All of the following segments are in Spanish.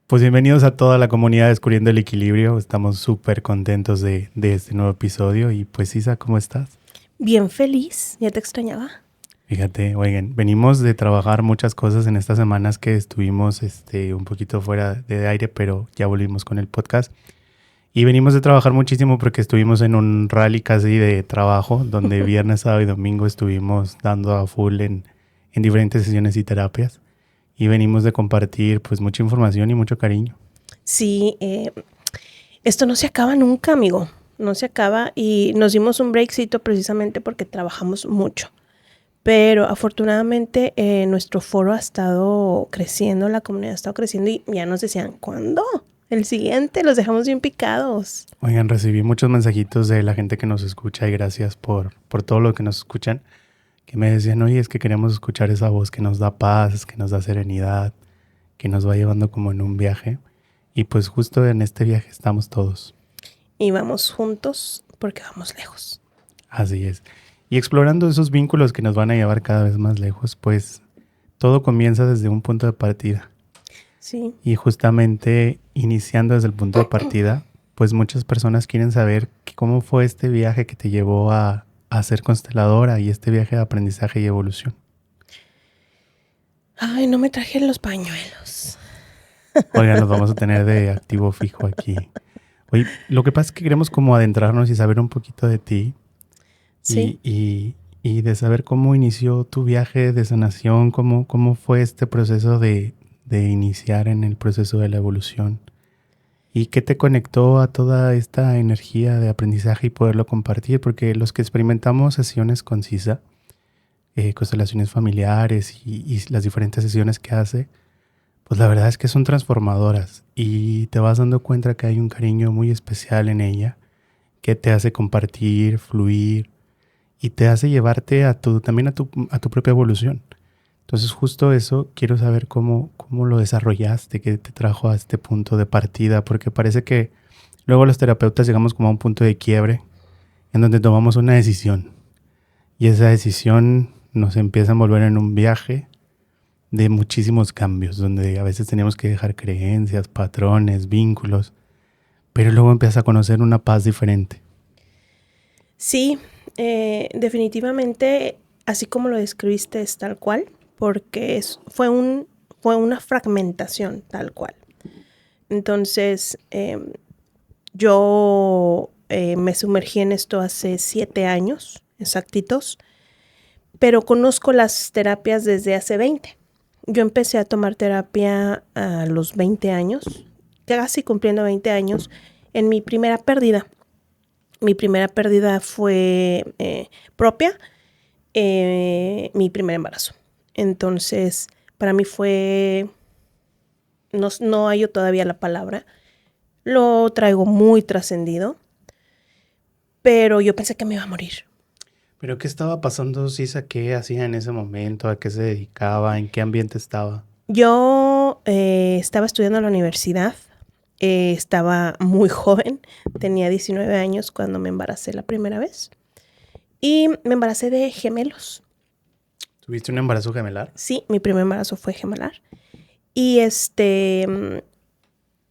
Pues bienvenidos a toda la comunidad Descubriendo el Equilibrio. Estamos súper contentos de este nuevo episodio. Y pues Isa, ¿cómo estás? Bien feliz, ya te extrañaba. Fíjate, oigan, venimos de trabajar muchas cosas en estas semanas que estuvimos un poquito fuera de aire, pero ya volvimos con el podcast. Y venimos de trabajar muchísimo porque estuvimos en un rally casi de trabajo, donde viernes, sábado y domingo estuvimos dando a full en diferentes sesiones y terapias. Y venimos de compartir pues mucha información y mucho cariño. Sí, esto no se acaba nunca, amigo. No se acaba y nos dimos un breakcito precisamente porque trabajamos mucho. Pero afortunadamente nuestro foro ha estado creciendo, la comunidad ha estado creciendo y ya nos decían, ¿cuándo? El siguiente, los dejamos bien picados. Oigan, recibí muchos mensajitos de la gente que nos escucha y gracias por todo lo que nos escuchan, que me decían, oye, es que queremos escuchar esa voz que nos da paz, que nos da serenidad, que nos va llevando como en un viaje. Y pues justo en este viaje estamos todos. Y vamos juntos porque vamos lejos. Así es. Y explorando esos vínculos que nos van a llevar cada vez más lejos, pues todo comienza desde un punto de partida. Sí. Y justamente iniciando desde el punto de partida, pues muchas personas quieren saber cómo fue este viaje que te llevó a ser consteladora y este viaje de aprendizaje y evolución. Ay, no me traje los pañuelos. Oigan, nos vamos a tener de activo fijo aquí. Oye, lo que pasa es que queremos como adentrarnos y saber un poquito de ti Sí. y de saber cómo inició tu viaje de sanación, cómo fue este proceso de iniciar en el proceso de la evolución. ¿Y qué te conectó a toda esta energía de aprendizaje y poderlo compartir? Porque los que experimentamos sesiones con CISA, constelaciones familiares y las diferentes sesiones que hace, pues la verdad es que son transformadoras y te vas dando cuenta que hay un cariño muy especial en ella que te hace compartir, fluir y te hace llevarte también a tu propia evolución. Entonces justo eso quiero saber cómo lo desarrollaste, qué te trajo a este punto de partida, porque parece que luego los terapeutas llegamos como a un punto de quiebre en donde tomamos una decisión y esa decisión nos empieza a envolver en un viaje de muchísimos cambios, donde a veces teníamos que dejar creencias, patrones, vínculos, pero luego empiezas a conocer una paz diferente. Sí, definitivamente, así como lo describiste, es tal cual, porque fue una fragmentación tal cual. Entonces, yo me sumergí en esto hace 7 años, exactitos, pero conozco las terapias desde hace 20. Yo empecé a tomar terapia a los 20 años, casi cumpliendo 20 años, en mi primera pérdida. Mi primera pérdida fue propia, mi primer embarazo. Entonces, para mí fue, no hallo todavía la palabra, lo traigo muy trascendido, pero yo pensé que me iba a morir. ¿Pero qué estaba pasando, Sisa? ¿Qué hacía en ese momento? ¿A qué se dedicaba? ¿En qué ambiente estaba? Yo estaba estudiando en la universidad, estaba muy joven, tenía 19 años cuando me embaracé la primera vez y me embaracé de gemelos. ¿Tuviste un embarazo gemelar? Sí, mi primer embarazo fue gemelar. Y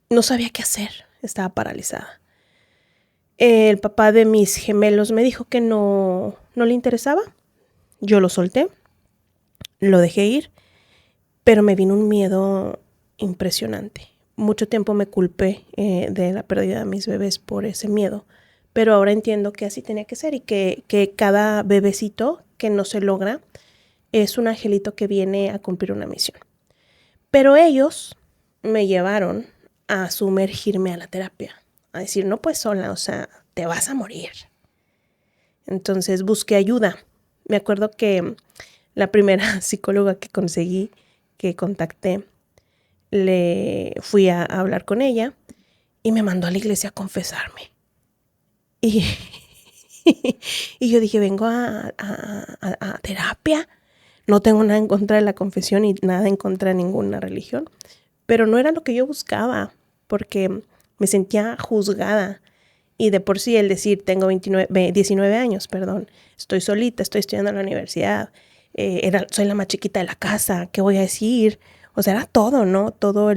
no sabía qué hacer, estaba paralizada. El papá de mis gemelos me dijo que no le interesaba. Yo lo solté, lo dejé ir, pero me vino un miedo impresionante. Mucho tiempo me culpé de la pérdida de mis bebés por ese miedo, pero ahora entiendo que así tenía que ser y que cada bebecito que no se logra es un angelito que viene a cumplir una misión. Pero ellos me llevaron a sumergirme a la terapia, a decir, no pues sola, o sea, te vas a morir. Entonces busqué ayuda. Me acuerdo que la primera psicóloga que conseguí, que contacté, le fui a hablar con ella y me mandó a la iglesia a confesarme. Y, y yo dije, vengo a terapia. No tengo nada en contra de la confesión y nada en contra de ninguna religión. Pero no era lo que yo buscaba, porque me sentía juzgada. Y de por sí el decir, tengo 19 años, estoy solita, estoy estudiando en la universidad, soy la más chiquita de la casa, ¿qué voy a decir? O sea, era todo, ¿no? Todo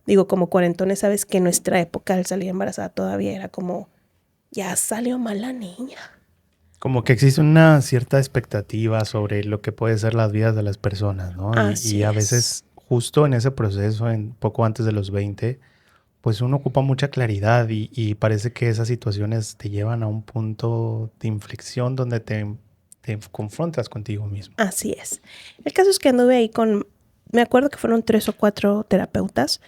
digo, como cuarentones, sabes que en nuestra época al salir embarazada todavía era como, ya salió mal la niña. Como que existe una cierta expectativa sobre lo que puede ser las vidas de las personas, ¿no? Y Así a es. veces justo en ese proceso, en poco antes de los 20, pues uno ocupa mucha claridad y parece que esas situaciones te llevan a un punto de inflexión donde te confrontas contigo mismo. Así es. El caso es que anduve ahí me acuerdo que fueron 3 o 4 terapeutas,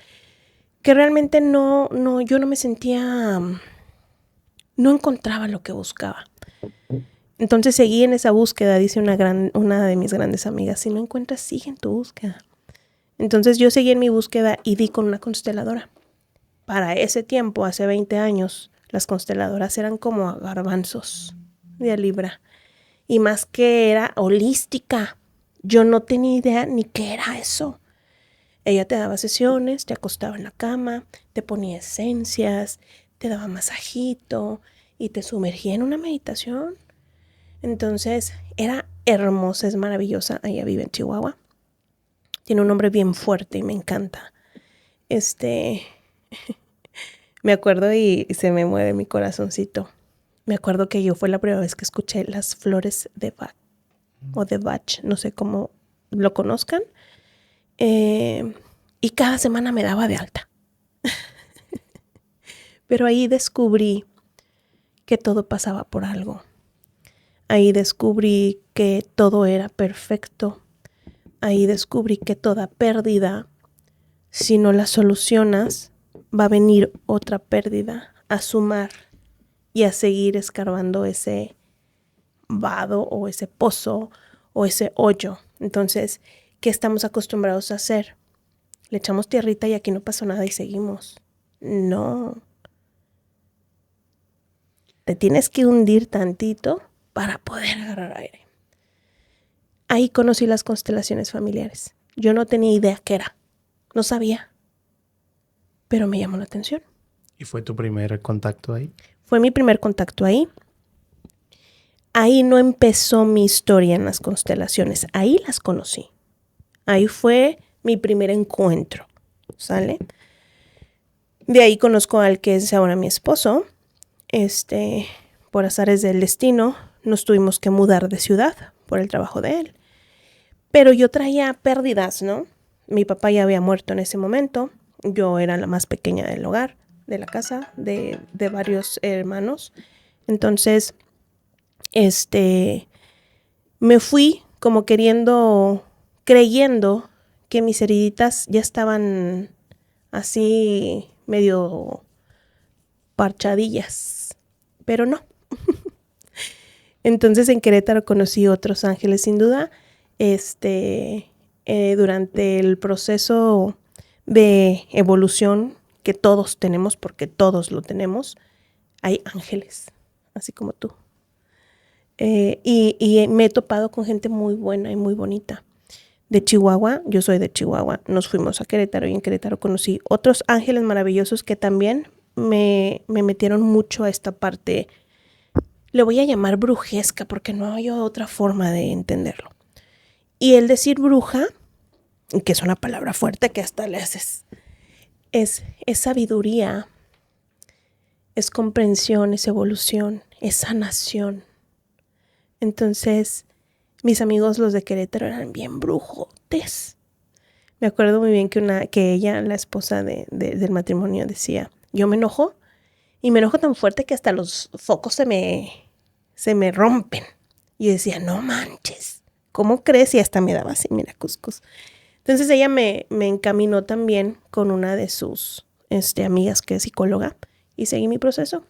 que realmente yo no me sentía, no encontraba lo que buscaba. Entonces seguí en esa búsqueda, dice una de mis grandes amigas, si no encuentras, sigue en tu búsqueda. Entonces yo seguí en mi búsqueda y di con una consteladora. Para ese tiempo, hace 20 años, las consteladoras eran como garbanzos de libra. Y más que era holística. Yo no tenía idea ni qué era eso. Ella te daba sesiones, te acostaba en la cama, te ponía esencias, te daba masajito y te sumergía en una meditación. Entonces, era hermosa, es maravillosa. Ella vive en Chihuahua. Tiene un nombre bien fuerte y me encanta. Me acuerdo y se me mueve mi corazoncito. Me acuerdo que yo fue la primera vez que escuché las flores de Bach o de Bach, no sé cómo lo conozcan. Y cada semana me daba de alta. Pero ahí descubrí que todo pasaba por algo. Ahí descubrí que todo era perfecto. Ahí descubrí que toda pérdida, si no la solucionas, va a venir otra pérdida a sumar y a seguir escarbando ese vado o ese pozo o ese hoyo. Entonces, ¿qué estamos acostumbrados a hacer? Le echamos tierrita y aquí no pasó nada y seguimos. No. Te tienes que hundir tantito para poder agarrar aire. Ahí conocí las constelaciones familiares. Yo no tenía idea qué era. No sabía. Pero me llamó la atención. ¿Y fue tu primer contacto ahí? Fue mi primer contacto ahí. Ahí no empezó mi historia en las constelaciones. Ahí las conocí. Ahí fue mi primer encuentro. ¿Sale? De ahí conozco al que es ahora mi esposo. Por azares del destino, nos tuvimos que mudar de ciudad por el trabajo de él. Pero yo traía pérdidas, ¿no? Mi papá ya había muerto en ese momento. Yo era la más pequeña del hogar, de la casa, de varios hermanos. Entonces, me fui como creyendo que mis heriditas ya estaban así medio parchadillas, pero no. Entonces en Querétaro conocí otros ángeles sin duda. Durante el proceso de evolución que todos tenemos, porque todos lo tenemos, hay ángeles, así como tú. Y me he topado con gente muy buena y muy bonita. De Chihuahua, yo soy de Chihuahua, nos fuimos a Querétaro y en Querétaro conocí otros ángeles maravillosos que también me metieron mucho a esta parte, le voy a llamar brujesca porque no hay otra forma de entenderlo. Y el decir bruja, que es una palabra fuerte que hasta le haces, es sabiduría, es comprensión, es evolución, es sanación. Entonces, mis amigos los de Querétaro eran bien brujotes. Me acuerdo muy bien que ella, la esposa del matrimonio, decía, yo me enojo y me enojo tan fuerte que hasta los focos se me rompen. Y yo decía, no manches, ¿cómo crees? Y hasta me daba así, mira, cuscús. Entonces ella me encaminó también con una de sus amigas que es psicóloga y seguí mi proceso.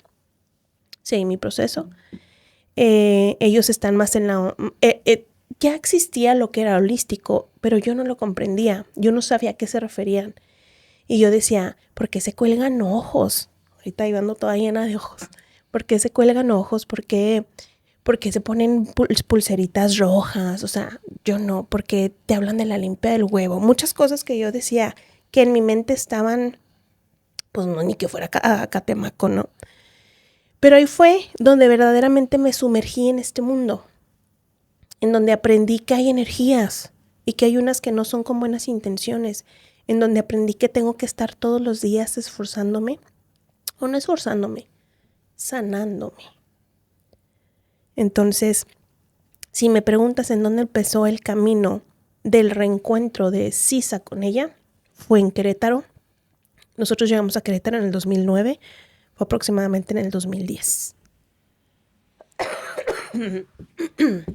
Ellos están más en la... ya existía lo que era holístico, pero yo no lo comprendía. Yo no sabía a qué se referían. Y yo decía, ¿por qué se cuelgan ojos? Ahorita iba ando toda llena de ojos. ¿Por qué se cuelgan ojos? ¿Por qué se ponen pulseritas rojas? O sea, yo no. ¿Por qué te hablan de la limpia del huevo? Muchas cosas que yo decía que en mi mente estaban, pues no, ni que fuera a Catemaco, ¿no? Pero ahí fue donde verdaderamente me sumergí en este mundo, en donde aprendí que hay energías, y que hay unas que no son con buenas intenciones, en donde aprendí que tengo que estar todos los días esforzándome, o no esforzándome, sanándome. Entonces, si me preguntas en dónde empezó el camino del reencuentro de Sisa con ella, fue en Querétaro. Nosotros llegamos a Querétaro en el 2009, fue aproximadamente en el 2010.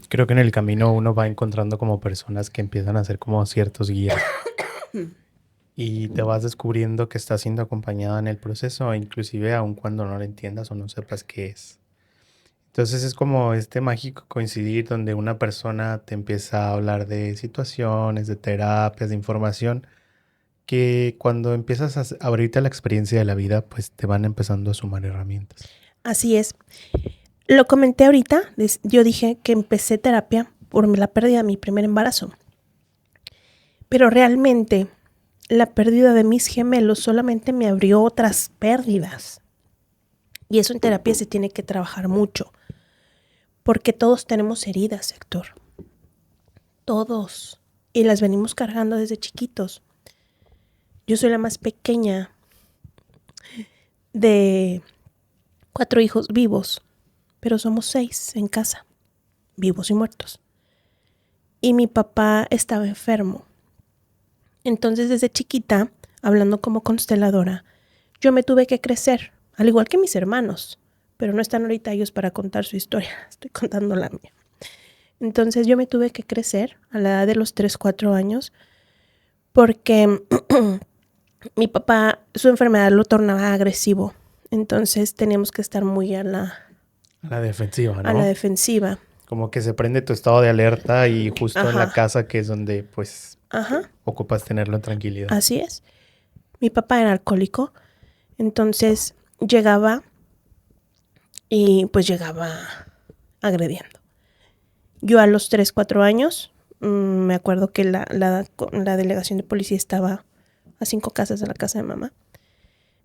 Creo que en el camino uno va encontrando como personas que empiezan a ser como ciertos guías. Y te vas descubriendo que estás siendo acompañada en el proceso, inclusive aun cuando no lo entiendas o no sepas qué es. Entonces es como este mágico coincidir donde una persona te empieza a hablar de situaciones, de terapias, de información, que cuando empiezas a abrirte a la experiencia de la vida, pues te van empezando a sumar herramientas. Así es. Lo comenté ahorita, yo dije que empecé terapia por la pérdida de mi primer embarazo. Pero realmente la pérdida de mis gemelos solamente me abrió otras pérdidas. Y eso en terapia se tiene que trabajar mucho. Porque todos tenemos heridas, Héctor. Todos. Y las venimos cargando desde chiquitos. Yo soy la más pequeña de 4 hijos vivos, pero somos 6 en casa, vivos y muertos. Y mi papá estaba enfermo. Entonces, desde chiquita, hablando como consteladora, yo me tuve que crecer, al igual que mis hermanos, pero no están ahorita ellos para contar su historia, estoy contando la mía. Entonces, yo me tuve que crecer a la edad de los 3, 4 años, porque mi papá, su enfermedad lo tornaba agresivo. Entonces, teníamos que estar muy a la defensiva, ¿no? A la defensiva. Como que se prende tu estado de alerta y justo Ajá. en la casa que es donde pues Ajá. ocupas tenerlo en tranquilidad. Así es. Mi papá era alcohólico, entonces llegaba y pues llegaba agrediendo. Yo a los 3, 4 años, me acuerdo que la delegación de policía estaba a 5 casas de la casa de mamá.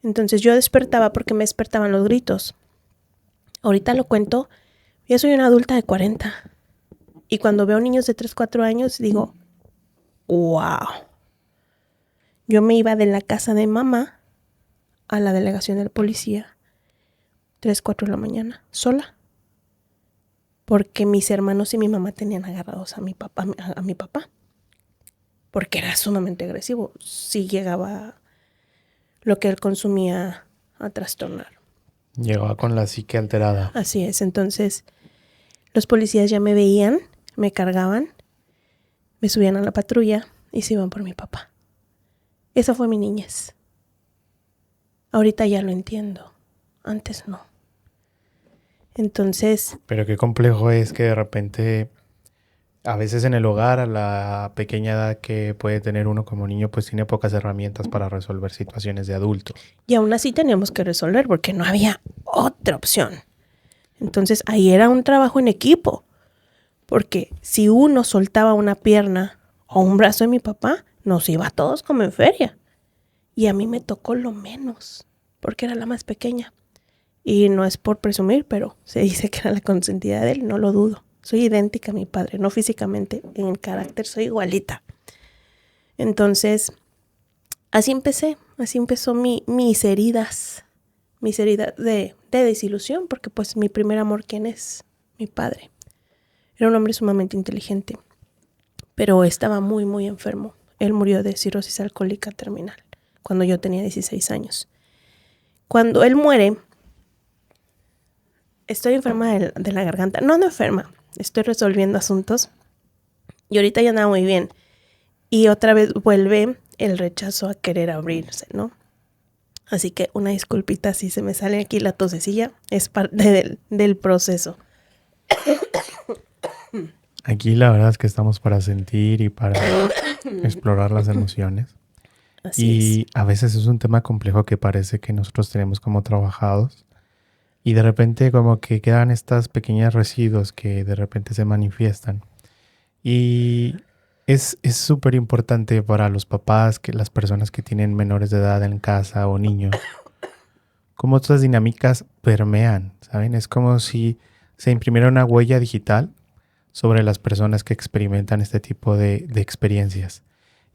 Entonces yo despertaba porque me despertaban los gritos. Ahorita lo cuento, yo soy una adulta de 40. Y cuando veo niños de 3, 4 años, digo, wow. Yo me iba de la casa de mamá a la delegación de la policía 3, 4 de la mañana, sola. Porque mis hermanos y mi mamá tenían agarrados a mi papá. Porque era sumamente agresivo. Sí llegaba lo que él consumía a trastornar. Llegaba con la psique alterada. Así es. Entonces, los policías ya me veían, me cargaban, me subían a la patrulla y se iban por mi papá. Esa fue mi niñez. Ahorita ya lo entiendo. Antes no. Entonces... Pero qué complejo es que de repente, a veces en el hogar, a la pequeña edad que puede tener uno como niño, pues tiene pocas herramientas para resolver situaciones de adulto. Y aún así teníamos que resolver porque no había otra opción. Entonces ahí era un trabajo en equipo. Porque si uno soltaba una pierna o un brazo de mi papá, nos iba a todos como en feria. Y a mí me tocó lo menos, porque era la más pequeña. Y no es por presumir, pero se dice que era la consentida de él, no lo dudo. Soy idéntica a mi padre, no físicamente, en el carácter soy igualita. Entonces, así empezó mis heridas de desilusión, porque pues mi primer amor, ¿quién es? Mi padre. Era un hombre sumamente inteligente, pero estaba muy, muy enfermo. Él murió de cirrosis alcohólica terminal cuando yo tenía 16 años. Cuando él muere, estoy enferma de la garganta. No enferma, estoy resolviendo asuntos y ahorita ya andaba muy bien. Y otra vez vuelve el rechazo a querer abrirse, ¿no? Así que una disculpita si se me sale aquí la tosecilla, es parte del proceso. Aquí la verdad es que estamos para sentir y para explorar las emociones. Así es. A veces es un tema complejo que parece que nosotros tenemos como trabajados y de repente como que quedan estas pequeñas residuos que de repente se manifiestan. Y es súper importante para los papás, que las personas que tienen menores de edad en casa o niños, cómo estas dinámicas permean, ¿saben? Es como si se imprimiera una huella digital sobre las personas que experimentan este tipo de experiencias.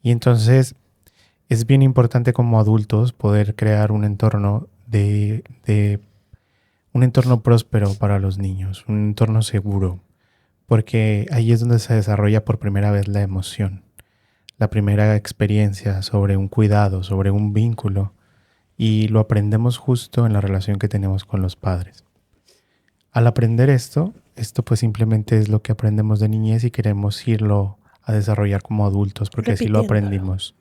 Y entonces es bien importante como adultos poder crear un entorno un entorno próspero para los niños, un entorno seguro, porque ahí es donde se desarrolla por primera vez la emoción, la primera experiencia sobre un cuidado, sobre un vínculo, y lo aprendemos justo en la relación que tenemos con los padres. Al aprender esto pues simplemente es lo que aprendemos de niñez y queremos irlo a desarrollar como adultos, porque así lo Repitiéndolo. aprendimos.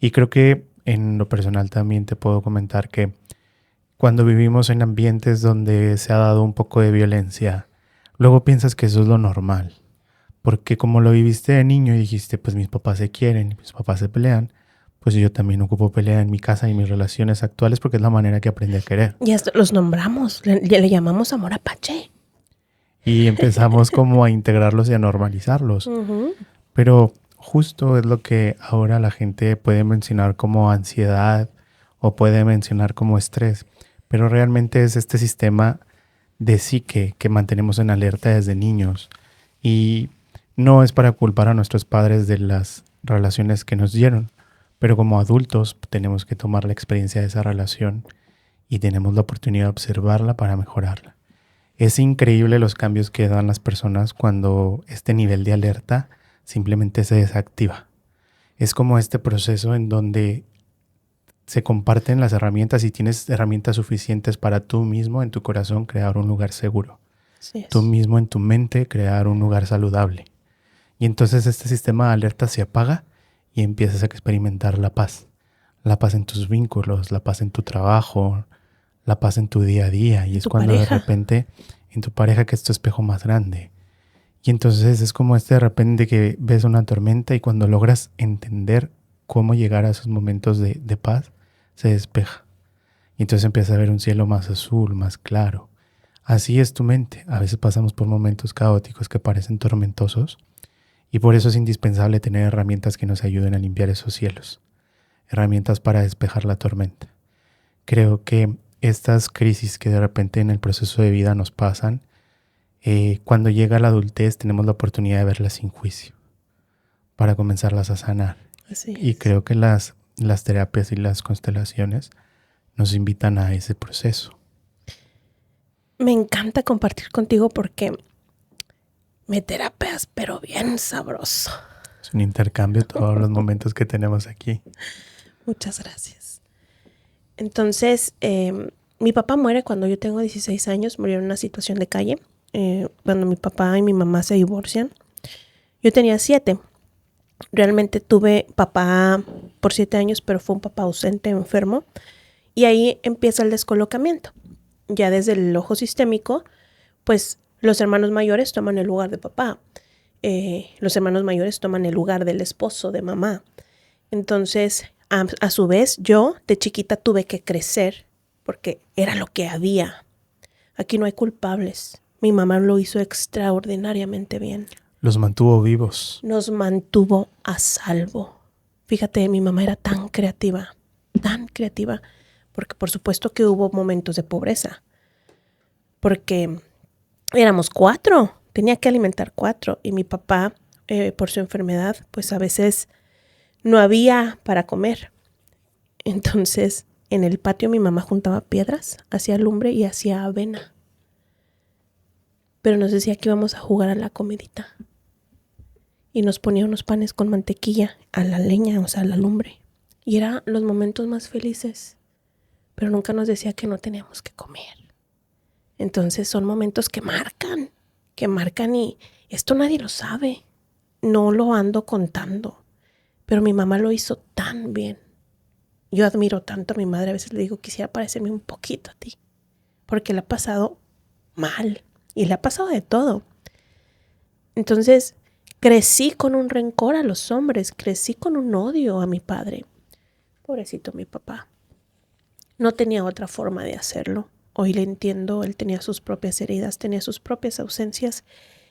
Y creo que en lo personal también te puedo comentar que cuando vivimos en ambientes donde se ha dado un poco de violencia, luego piensas que eso es lo normal. Porque como lo viviste de niño y dijiste, pues mis papás se quieren, mis papás se pelean, pues yo también ocupo pelea en mi casa y mis relaciones actuales porque es la manera que aprendí a querer. Y hasta los nombramos, le llamamos amor apache. Y empezamos como a integrarlos y a normalizarlos. Ujú. Pero justo es lo que ahora la gente puede mencionar como ansiedad o puede mencionar como estrés. Pero realmente es este sistema de psique que mantenemos en alerta desde niños. Y no es para culpar a nuestros padres de las relaciones que nos dieron, pero como adultos tenemos que tomar la experiencia de esa relación y tenemos la oportunidad de observarla para mejorarla. Es increíble los cambios que dan las personas cuando este nivel de alerta simplemente se desactiva. Es como este proceso en donde se comparten las herramientas y tienes herramientas suficientes para tú mismo en tu corazón crear un lugar seguro. Así Tú es. mismo en tu mente crear un lugar saludable. Y entonces este sistema de alerta se apaga y empiezas a experimentar la paz. La paz en tus vínculos, la paz en tu trabajo, la paz en tu día a día. Y es Tu cuando de pareja. repente en tu pareja que es tu espejo más grande. Y entonces es como de repente que ves una tormenta y cuando logras entender cómo llegar a esos momentos de paz, se despeja. Y entonces empiezas a ver un cielo más azul, más claro. Así es tu mente. A veces pasamos por momentos caóticos que parecen tormentosos y por eso es indispensable tener herramientas que nos ayuden a limpiar esos cielos. Herramientas para despejar la tormenta. Creo que estas crisis que de repente en el proceso de vida nos pasan, cuando llega la adultez tenemos la oportunidad de verlas sin juicio para comenzarlas a sanar. Así Y es. creo que las terapias y las constelaciones nos invitan a ese proceso. Me encanta compartir contigo porque me terapeas, pero bien sabroso. Es un intercambio todos los momentos que tenemos aquí. Muchas gracias. Entonces, mi papá muere cuando yo tengo 16 años, murió en una situación de calle. Cuando mi papá y mi mamá se divorcian, yo tenía 7. Realmente tuve papá por 7 años, pero fue un papá ausente, enfermo. Y ahí empieza el descolocamiento. Ya desde el ojo sistémico, pues los hermanos mayores toman el lugar de papá. Los hermanos mayores toman el lugar del esposo, de mamá. Entonces, a su vez, yo de chiquita tuve que crecer porque era lo que había. Aquí no hay culpables. Mi mamá lo hizo extraordinariamente bien. Los mantuvo vivos. Nos mantuvo a salvo. Fíjate, mi mamá era tan creativa, porque por supuesto que hubo momentos de pobreza, porque éramos 4, tenía que alimentar 4 y mi papá, por su enfermedad, pues a veces no había para comer. Entonces, en el patio mi mamá juntaba piedras, hacía lumbre y hacía avena. Pero nos decía que íbamos a jugar a la comidita. Y nos ponía unos panes con mantequilla a la leña, o sea, a la lumbre. Y eran los momentos más felices. Pero nunca nos decía que no teníamos que comer. Entonces son momentos que marcan y esto nadie lo sabe. No lo ando contando. Pero mi mamá lo hizo tan bien. Yo admiro tanto a mi madre, a veces le digo, quisiera parecerme un poquito a ti. Porque le ha pasado mal y le ha pasado de todo. Entonces, crecí con un rencor a los hombres, crecí con un odio a mi padre. Pobrecito mi papá. No tenía otra forma de hacerlo. Hoy le entiendo, él tenía sus propias heridas, tenía sus propias ausencias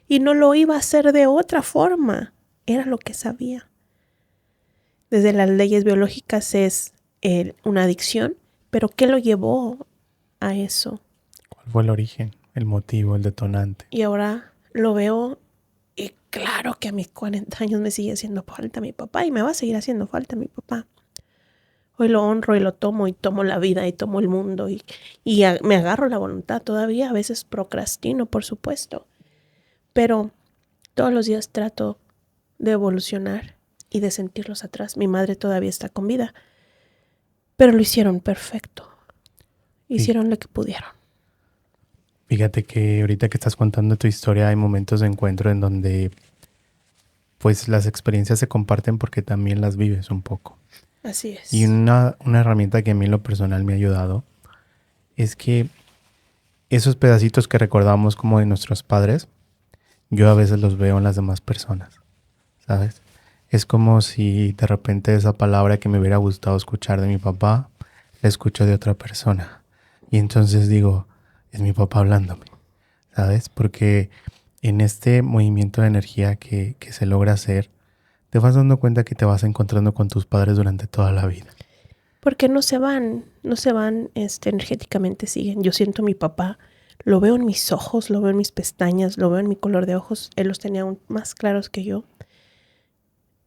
y no lo iba a hacer de otra forma. Era lo que sabía. Desde las leyes biológicas es una adicción, pero ¿qué lo llevó a eso? ¿Cuál fue el origen, el motivo, el detonante? Y ahora lo veo claro que a mis 40 años me sigue haciendo falta mi papá y me va a seguir haciendo falta mi papá. Hoy lo honro y lo tomo y tomo la vida y tomo el mundo y me agarro la voluntad todavía. A veces procrastino, por supuesto, pero todos los días trato de evolucionar y de sentirlos atrás. Mi madre todavía está con vida, pero lo hicieron perfecto. Hicieron lo que pudieron. Fíjate que ahorita que estás contando tu historia hay momentos de encuentro en donde pues las experiencias se comparten porque también las vives un poco. Así es. Y una herramienta que a mí en lo personal me ha ayudado es que esos pedacitos que recordamos como de nuestros padres, yo a veces los veo en las demás personas, ¿sabes? Es como si de repente esa palabra que me hubiera gustado escuchar de mi papá, la escucho de otra persona. Y entonces digo, es mi papá hablándome, ¿sabes? Porque en este movimiento de energía que se logra hacer, te vas dando cuenta que te vas encontrando con tus padres durante toda la vida. Porque no se van, energéticamente siguen. Yo siento a mi papá, lo veo en mis ojos, lo veo en mis pestañas, lo veo en mi color de ojos. Él los tenía aún más claros que yo.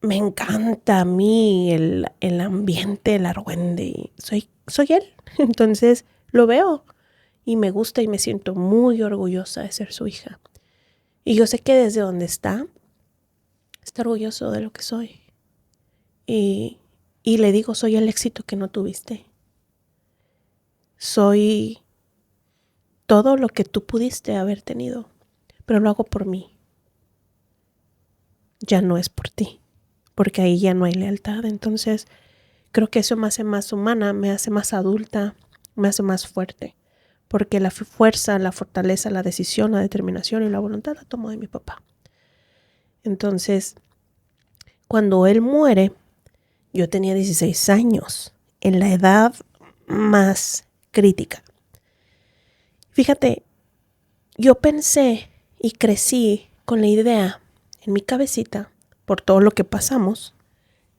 Me encanta a mí el ambiente, el argüende. Soy él. Entonces lo veo y me gusta y me siento muy orgullosa de ser su hija. Y yo sé que desde donde está orgulloso de lo que soy. Y le digo, soy el éxito que no tuviste. Soy todo lo que tú pudiste haber tenido, pero lo hago por mí. Ya no es por ti, porque ahí ya no hay lealtad. Entonces, creo que eso me hace más humana, me hace más adulta, me hace más fuerte, porque la fuerza, la fortaleza, la decisión, la determinación y la voluntad la tomo de mi papá. Entonces, cuando él muere, yo tenía 16 años, en la edad más crítica. Fíjate, yo pensé y crecí con la idea en mi cabecita, por todo lo que pasamos,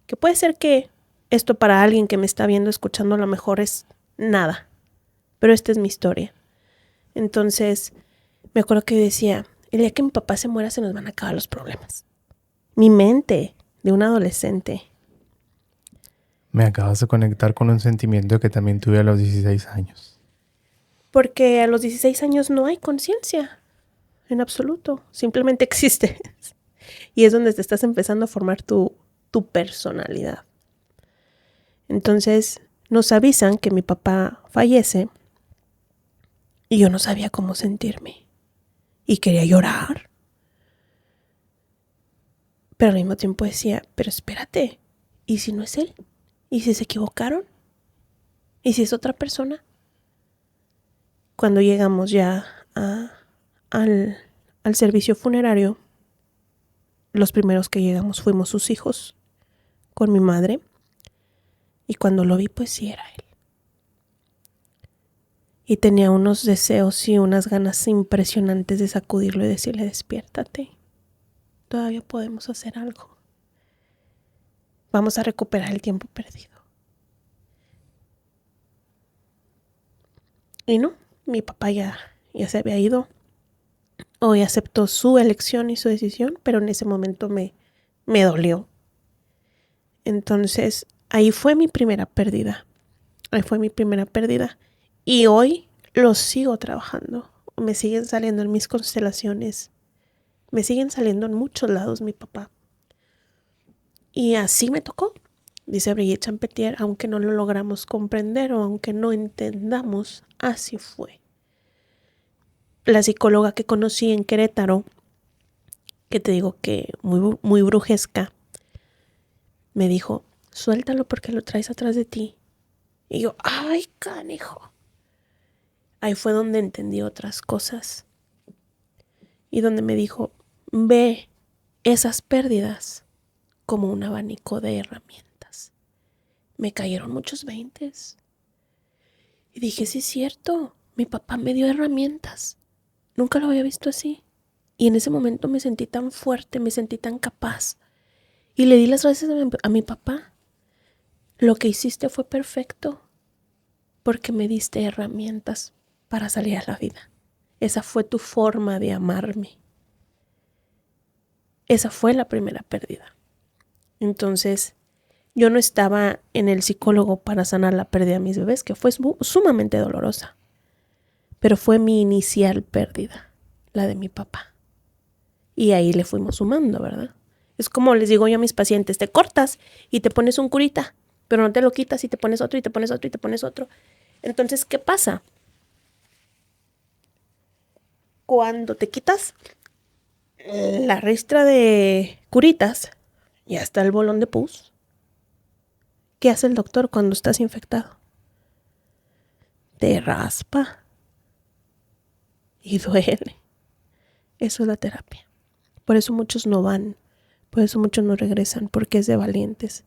que puede ser que esto para alguien que me está viendo, escuchando, a lo mejor es nada, pero esta es mi historia. Entonces, me acuerdo que yo decía, el día que mi papá se muera se nos van a acabar los problemas. Mi mente de un adolescente. Me acabas de conectar con un sentimiento que también tuve a los 16 años. Porque a los 16 años no hay conciencia, en absoluto. Simplemente existes. Y es donde te estás empezando a formar tu personalidad. Entonces, nos avisan que mi papá fallece y yo no sabía cómo sentirme. Y quería llorar. Pero al mismo tiempo decía, pero espérate, ¿y si no es él? ¿Y si se equivocaron? ¿Y si es otra persona? Cuando llegamos ya al servicio funerario, los primeros que llegamos fuimos sus hijos con mi madre. Y cuando lo vi, pues sí era él. Y tenía unos deseos y unas ganas impresionantes de sacudirlo y decirle, despiértate. Todavía podemos hacer algo. Vamos a recuperar el tiempo perdido. Y no, mi papá ya se había ido. Hoy aceptó su elección y su decisión, pero en ese momento me dolió. Entonces, ahí fue mi primera pérdida. Y hoy lo sigo trabajando. Me siguen saliendo en mis constelaciones. Me siguen saliendo en muchos lados mi papá. Y así me tocó. Dice Brigitte Champetier, aunque no lo logramos comprender o aunque no entendamos, así fue. La psicóloga que conocí en Querétaro, que te digo que muy, muy brujesca, me dijo, suéltalo porque lo traes atrás de ti. Y yo, ay, canijo. Ahí fue donde entendí otras cosas. Y donde me dijo, ve esas pérdidas como un abanico de herramientas. Me cayeron muchos veintes. Y dije, sí es cierto, mi papá me dio herramientas. Nunca lo había visto así. Y en ese momento me sentí tan fuerte, me sentí tan capaz. Y le di las gracias a mi papá. Lo que hiciste fue perfecto, porque me diste herramientas para salir a la vida. Esa fue tu forma de amarme. esa fue la primera pérdida. Entonces, yo no estaba en el psicólogo para sanar la pérdida de mis bebés, que fue sumamente dolorosa. Pero fue mi inicial pérdida, la de mi papá. Y ahí le fuimos sumando, ¿verdad? Es como les digo yo a mis pacientes, te cortas y te pones un curita, pero no te lo quitas y te pones otro y te pones otro y te pones otro. Entonces, ¿qué pasa? Cuando te quitas la ristra de curitas, ya está el bolón de pus. ¿Qué hace el doctor cuando estás infectado? Te raspa y duele. Eso es la terapia. Por eso muchos no van, por eso muchos no regresan, porque es de valientes.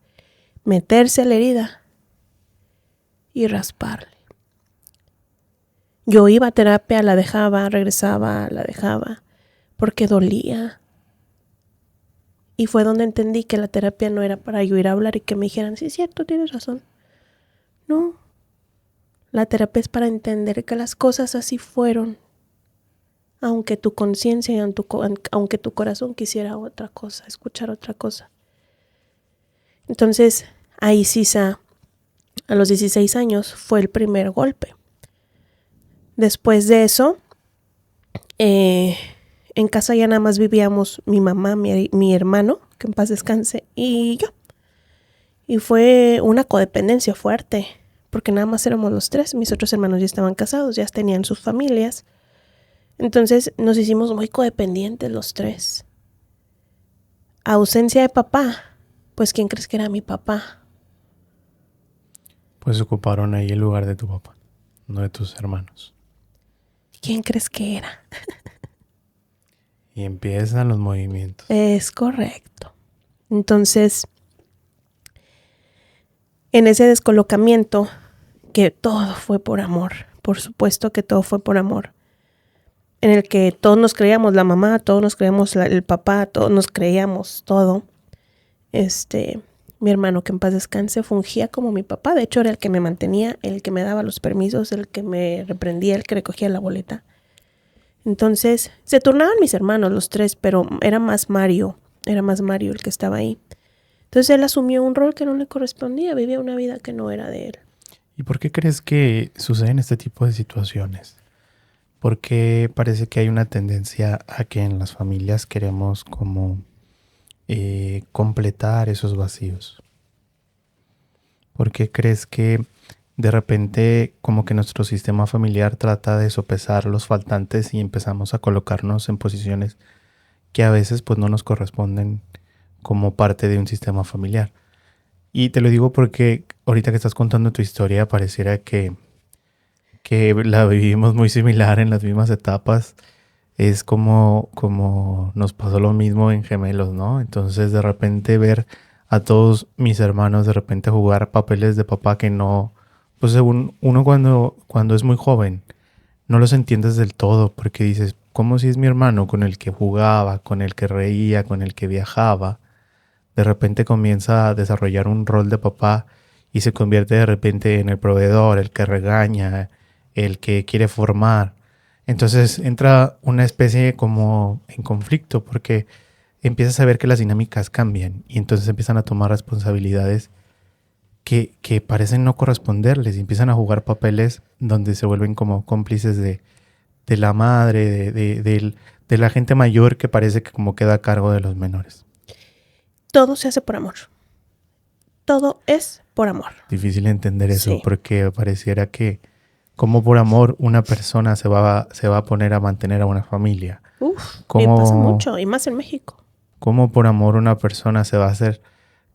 Meterse a la herida y rasparle. Yo iba a terapia, la dejaba, regresaba, la dejaba, porque dolía. Y fue donde entendí que la terapia no era para yo ir a hablar y que me dijeran, sí, es cierto, tienes razón. No, la terapia es para entender que las cosas así fueron. Aunque tu conciencia y aunque tu corazón quisiera otra cosa, escuchar otra cosa. Entonces, ahí Sisa, a los 16 años, fue el primer golpe. Después de eso, en casa ya nada más vivíamos mi mamá, mi hermano, que en paz descanse, y yo. Y fue una codependencia fuerte, porque nada más éramos los tres. Mis otros hermanos ya estaban casados, ya tenían sus familias. Entonces nos hicimos muy codependientes los tres. Ausencia de papá, pues ¿quién crees que era mi papá? Pues ocuparon ahí el lugar de tu papá, no de tus hermanos. ¿Quién crees que era? Y empiezan los movimientos. Es correcto. Entonces, en ese descolocamiento, que todo fue por amor, por supuesto que todo fue por amor, en el que todos nos creíamos la mamá, todos nos creíamos el papá, todos nos creíamos todo. Mi hermano, que en paz descanse, fungía como mi papá. De hecho, era el que me mantenía, el que me daba los permisos, el que me reprendía, el que recogía la boleta. Entonces, se turnaban mis hermanos, los tres, pero era más Mario el que estaba ahí. Entonces, él asumió un rol que no le correspondía, vivía una vida que no era de él. ¿Y por qué crees que suceden este tipo de situaciones? Porque parece que hay una tendencia a que en las familias queremos como completar esos vacíos. ¿Por qué crees que de repente como que nuestro sistema familiar trata de sopesar los faltantes y empezamos a colocarnos en posiciones que a veces pues no nos corresponden como parte de un sistema familiar? Y te lo digo porque ahorita que estás contando tu historia pareciera que la vivimos muy similar en las mismas etapas. Es como nos pasó lo mismo en Gemelos, ¿no? Entonces de repente ver a todos mis hermanos de repente jugar papeles de papá que no, pues según uno cuando es muy joven, no los entiendes del todo porque dices, ¿cómo si es mi hermano con el que jugaba, con el que reía, con el que viajaba? De repente comienza a desarrollar un rol de papá y se convierte de repente en el proveedor, el que regaña, el que quiere formar. Entonces entra una especie como en conflicto porque empiezas a ver que las dinámicas cambian y entonces empiezan a tomar responsabilidades que parecen no corresponderles y empiezan a jugar papeles donde se vuelven como cómplices de la madre, de la gente mayor que parece que como queda a cargo de los menores. Todo se hace por amor. Todo es por amor. Difícil entender eso, Sí. porque pareciera que como por amor una persona se va a poner a mantener a una familia. Me pasa mucho, y más en México. ¿Cómo por amor una persona se va a hacer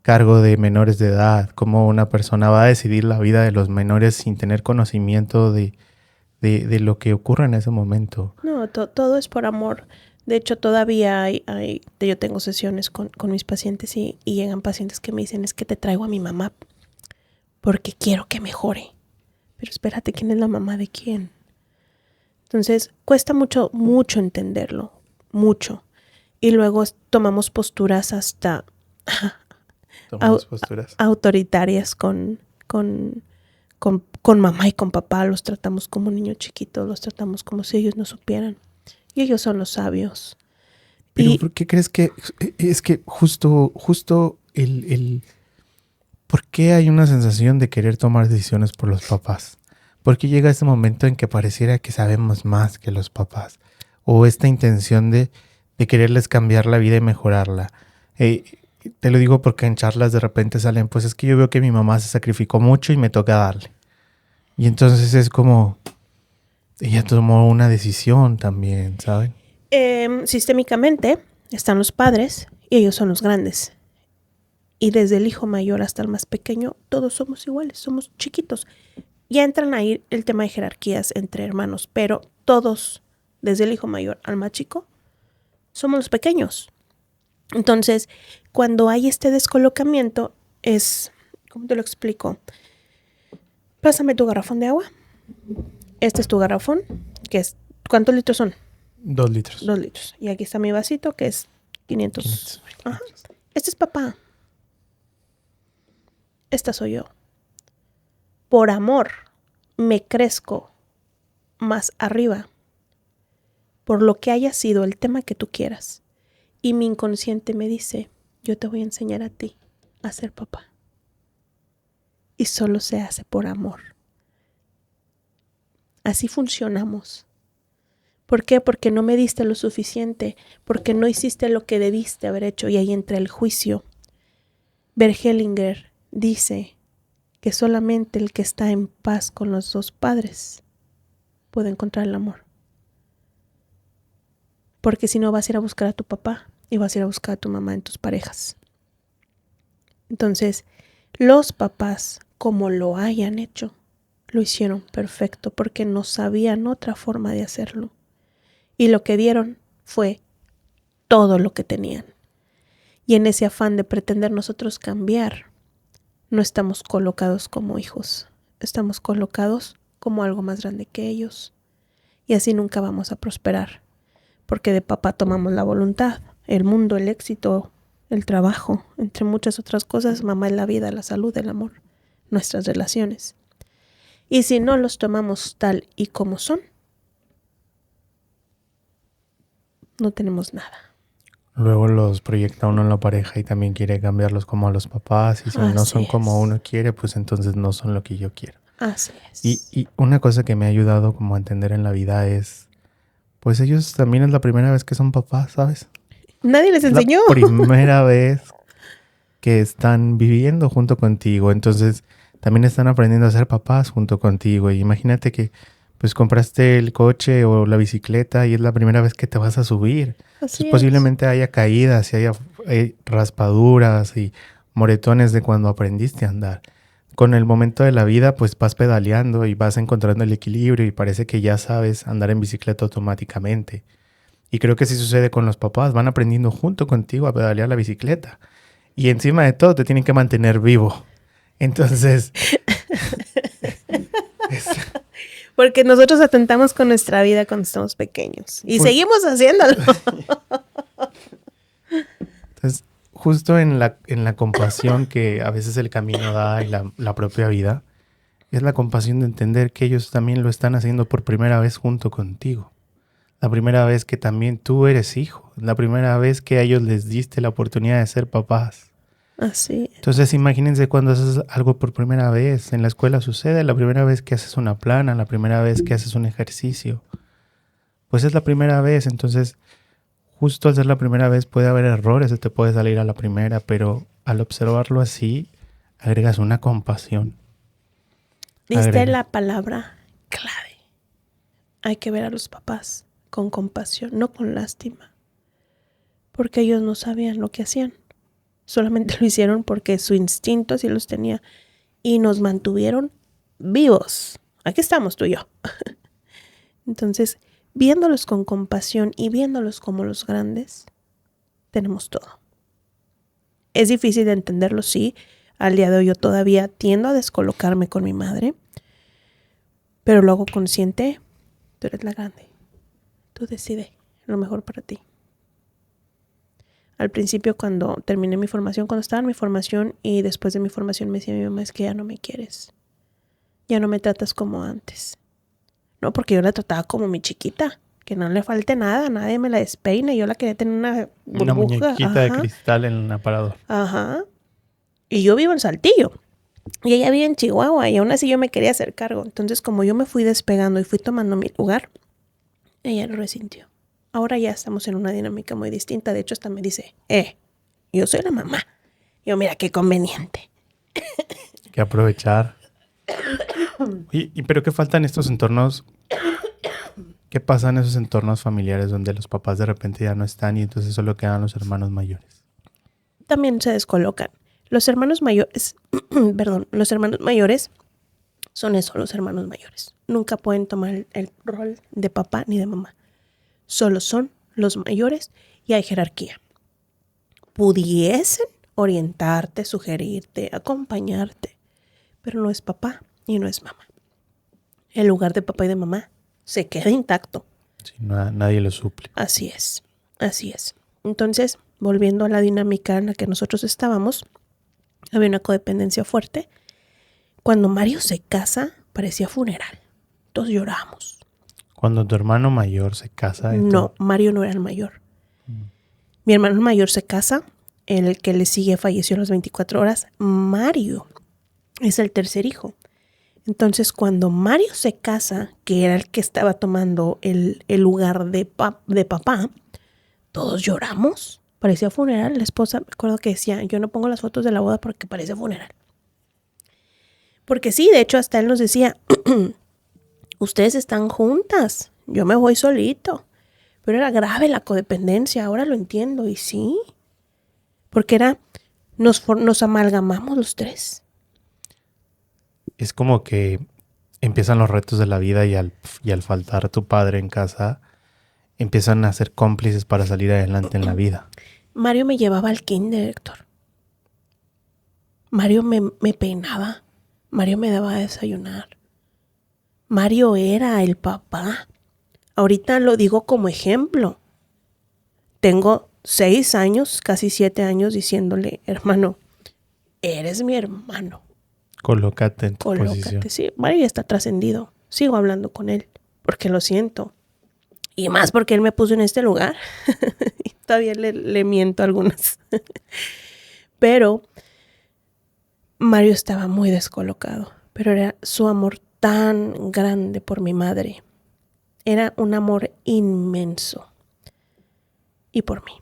cargo de menores de edad? ¿Cómo una persona va a decidir la vida de los menores sin tener conocimiento de lo que ocurre en ese momento? No, todo es por amor. De hecho, todavía yo tengo sesiones con mis pacientes y llegan pacientes que me dicen, es que te traigo a mi mamá porque quiero que mejore. Pero espérate, ¿quién es la mamá de quién? Entonces, cuesta mucho, mucho entenderlo. Mucho. Y luego tomamos posturas hasta Posturas autoritarias con mamá y con papá. Los tratamos como niños chiquitos, los tratamos como si ellos no supieran. Y ellos son los sabios. Pero ¿por qué crees que es que justo ¿por qué hay una sensación de querer tomar decisiones por los papás? ¿Por qué llega ese momento en que pareciera que sabemos más que los papás? O esta intención de quererles cambiar la vida y mejorarla. Te lo digo porque en charlas de repente salen, pues es que yo veo que mi mamá se sacrificó mucho y me toca darle. Y entonces es como, ella tomó una decisión también, ¿saben? Sistémicamente están los padres y ellos son los grandes. Y desde el hijo mayor hasta el más pequeño, todos somos iguales, somos chiquitos. Ya entran ahí el tema de jerarquías entre hermanos, pero todos, desde el hijo mayor al más chico, somos los pequeños. Entonces, cuando hay este descolocamiento, es, ¿cómo te lo explico? Pásame tu garrafón de agua. Este es tu garrafón, que es, ¿cuántos litros son? 2 litros. 2 litros. Y aquí está mi vasito, que es 500. Ajá. Este es papá. Esta soy yo. Por amor, me crezco más arriba. Por lo que haya sido el tema que tú quieras. Y mi inconsciente me dice, yo te voy a enseñar a ti a ser papá. Y solo se hace por amor. Así funcionamos. ¿Por qué? Porque no me diste lo suficiente, porque no hiciste lo que debiste haber hecho, y ahí entra el juicio. Bert Hellinger dice que solamente el que está en paz con los dos padres puede encontrar el amor. Porque si no, vas a ir a buscar a tu papá y vas a ir a buscar a tu mamá en tus parejas. Entonces, los papás, como lo hayan hecho, lo hicieron perfecto porque no sabían otra forma de hacerlo. Y lo que dieron fue todo lo que tenían. Y en ese afán de pretender nosotros cambiar, no estamos colocados como hijos. Estamos colocados como algo más grande que ellos. Y así nunca vamos a prosperar. Porque de papá tomamos la voluntad, el mundo, el éxito, el trabajo, entre muchas otras cosas. Mamá es la vida, la salud, el amor, nuestras relaciones. Y si no los tomamos tal y como son, no tenemos nada. Luego los proyecta uno en la pareja y también quiere cambiarlos como a los papás. Y si no son como uno quiere, pues entonces no son lo que yo quiero. Así es. Y una cosa que me ha ayudado como a entender en la vida es, pues ellos también es la primera vez que son papás, ¿sabes? Nadie les enseñó. La primera vez que están viviendo junto contigo. Entonces también están aprendiendo a ser papás junto contigo. Y imagínate que pues compraste el coche o la bicicleta y es la primera vez que te vas a subir. Entonces, posiblemente haya caídas y haya raspaduras y moretones de cuando aprendiste a andar. Con el momento de la vida, pues vas pedaleando y vas encontrando el equilibrio y parece que ya sabes andar en bicicleta automáticamente. Y creo que sí sucede con los papás. Van aprendiendo junto contigo a pedalear la bicicleta. Y encima de todo te tienen que mantener vivo. Entonces... Porque nosotros atentamos con nuestra vida cuando estamos pequeños. Y seguimos haciéndolo. Entonces, justo en la compasión que a veces el camino da y la propia vida, es la compasión de entender que ellos también lo están haciendo por primera vez junto contigo. La primera vez que también tú eres hijo. La primera vez que a ellos les diste la oportunidad de ser papás. Así. Entonces imagínense cuando haces algo por primera vez. En la escuela sucede la primera vez que haces una plana, la primera vez que haces un ejercicio. Pues es la primera vez. Entonces justo al ser la primera vez puede haber errores, se te puede salir a la primera, pero al observarlo así agregas una compasión. Diste la palabra clave. Hay que ver a los papás con compasión, no con lástima. Porque ellos no sabían lo que hacían. Solamente lo hicieron porque su instinto así los tenía. Y nos mantuvieron vivos. Aquí estamos tú y yo. Entonces, viéndolos con compasión y viéndolos como los grandes, tenemos todo. Es difícil de entenderlo, sí. Al día de hoy yo todavía tiendo a descolocarme con mi madre. Pero lo hago consciente. Tú eres la grande. Tú decides lo mejor para ti. Al principio cuando terminé mi formación, cuando estaba en mi formación y después de mi formación me decía mi mamá, es que ya no me quieres. Ya no me tratas como antes. No, porque yo la trataba como mi chiquita. que no le falte nada, nadie me la despeine. Yo la quería tener una burbuja. Una muñequita de Ajá. cristal en el aparador. Ajá. Y yo vivo en Saltillo. Y ella vive en Chihuahua. Y aún así yo me quería hacer cargo. Entonces, como yo me fui despegando y fui tomando mi lugar, ella lo resintió. Ahora ya estamos en una dinámica muy distinta. De hecho, hasta me dice, yo soy la mamá. Yo, mira, qué conveniente. Hay que aprovechar. Pero ¿qué falta en estos entornos? ¿Qué pasa en esos entornos familiares donde los papás de repente ya no están y entonces solo quedan los hermanos mayores? También se descolocan. Los hermanos mayores, los hermanos mayores son eso, los hermanos mayores. Nunca pueden tomar el rol de papá ni de mamá. Solo son los mayores y hay jerarquía. Pudiesen orientarte, sugerirte, acompañarte, pero no es papá y no es mamá. El lugar de papá y de mamá se queda intacto. Sí, nadie lo suple. Así es, así es. Entonces, volviendo a la dinámica en la que nosotros estábamos, había una codependencia fuerte. Cuando Mario se casa, parecía funeral. Todos lloramos. Cuando tu hermano mayor se casa... No, Mario no era el mayor. Mi hermano mayor se casa, el que le sigue falleció a las 24 horas. Mario es el tercer hijo. Entonces, cuando Mario se casa, que era el que estaba tomando el lugar de papá, todos lloramos. Parecía funeral. La esposa, me acuerdo que decía, yo no pongo las fotos de la boda porque parece funeral. Porque sí, de hecho, hasta él nos decía, ustedes están juntas, yo me voy solito. Pero era grave la codependencia, ahora lo entiendo, y sí. Porque nos amalgamamos los tres. Es como que empiezan los retos de la vida y al faltar tu padre en casa, empiezan a ser cómplices para salir adelante en la vida. Mario me llevaba al kinder, Héctor. Mario me peinaba. Mario me daba a desayunar. Mario era el papá. Ahorita lo digo como ejemplo. Tengo 6 años, casi 7 años diciéndole, hermano, eres mi hermano. Colócate en tu posición. Sí, Mario ya está trascendido. Sigo hablando con él porque lo siento. Y más porque él me puso en este lugar. Y todavía le miento algunas. Pero Mario estaba muy descolocado. Pero era su amor tan grande por mi madre. Era un amor inmenso. Y por mí.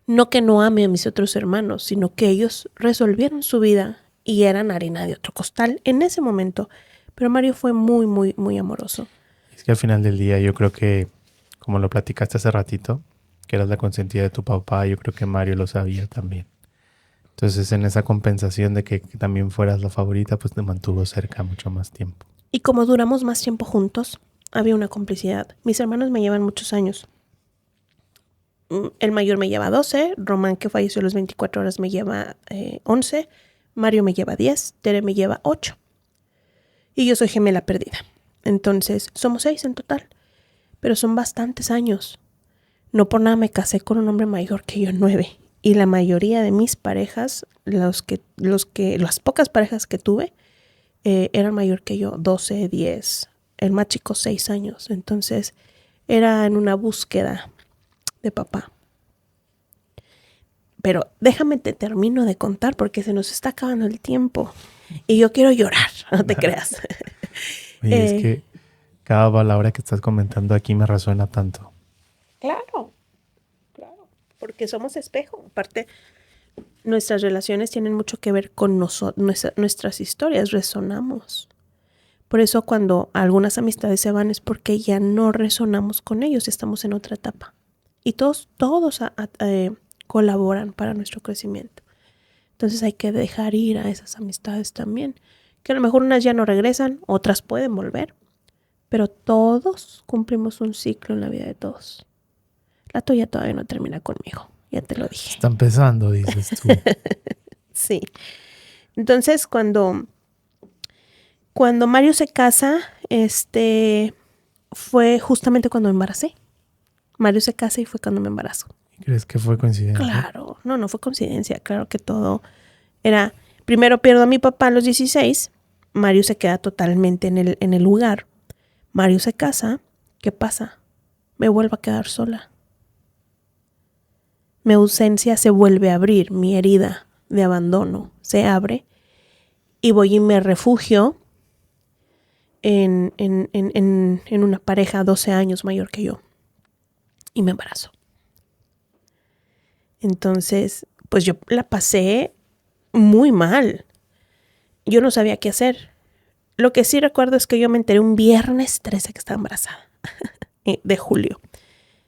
No que no ame a mis otros hermanos, sino que ellos resolvieron su vida y eran harina de otro costal en ese momento. Pero Mario fue muy, muy, muy amoroso. Es que al final del día yo creo que, como lo platicaste hace ratito, que eras la consentida de tu papá, yo creo que Mario lo sabía también. Entonces, en esa compensación de que también fueras la favorita, pues te mantuvo cerca mucho más tiempo. Y como duramos más tiempo juntos, había una complicidad. Mis hermanos me llevan muchos años. El mayor me lleva 12, Román, que falleció a las 24 horas, me lleva 11, Mario me lleva 10, Tere me lleva 8. Y yo soy gemela perdida. Entonces, somos 6 en total. Pero son bastantes años. No por nada me casé con un hombre mayor que yo, 9. Y la mayoría de mis parejas, las pocas parejas que tuve, eran mayor que yo, 12, 10. El más chico, 6 años. Entonces, era en una búsqueda de papá. Pero déjame te termino de contar porque se nos está acabando el tiempo. Y yo quiero llorar, no te creas. Oye, es que cada palabra que estás comentando aquí me resuena tanto. Claro, porque somos espejo. Aparte, nuestras relaciones tienen mucho que ver con nuestras historias, resonamos. Por eso cuando algunas amistades se van es porque ya no resonamos con ellos, estamos en otra etapa. Y todos colaboran para nuestro crecimiento. Entonces hay que dejar ir a esas amistades también, que a lo mejor unas ya no regresan, otras pueden volver, pero todos cumplimos un ciclo en la vida de todos. La tuya todavía no termina conmigo, ya te lo dije. Está empezando, dices tú. Sí. Entonces, cuando Mario se casa, fue justamente cuando me embaracé. Mario se casa y fue cuando me embarazo. ¿Crees que fue coincidencia? Claro, no fue coincidencia. Claro que todo era... Primero pierdo a mi papá a los 16. Mario se queda totalmente en el lugar. Mario se casa. ¿Qué pasa? me vuelvo a quedar sola. Mi ausencia se vuelve a abrir, mi herida de abandono se abre y voy y me refugio en una pareja 12 años mayor que yo y me embarazo. Entonces, pues yo la pasé muy mal. Yo no sabía qué hacer. Lo que sí recuerdo es que yo me enteré un viernes 13 que estaba embarazada de julio.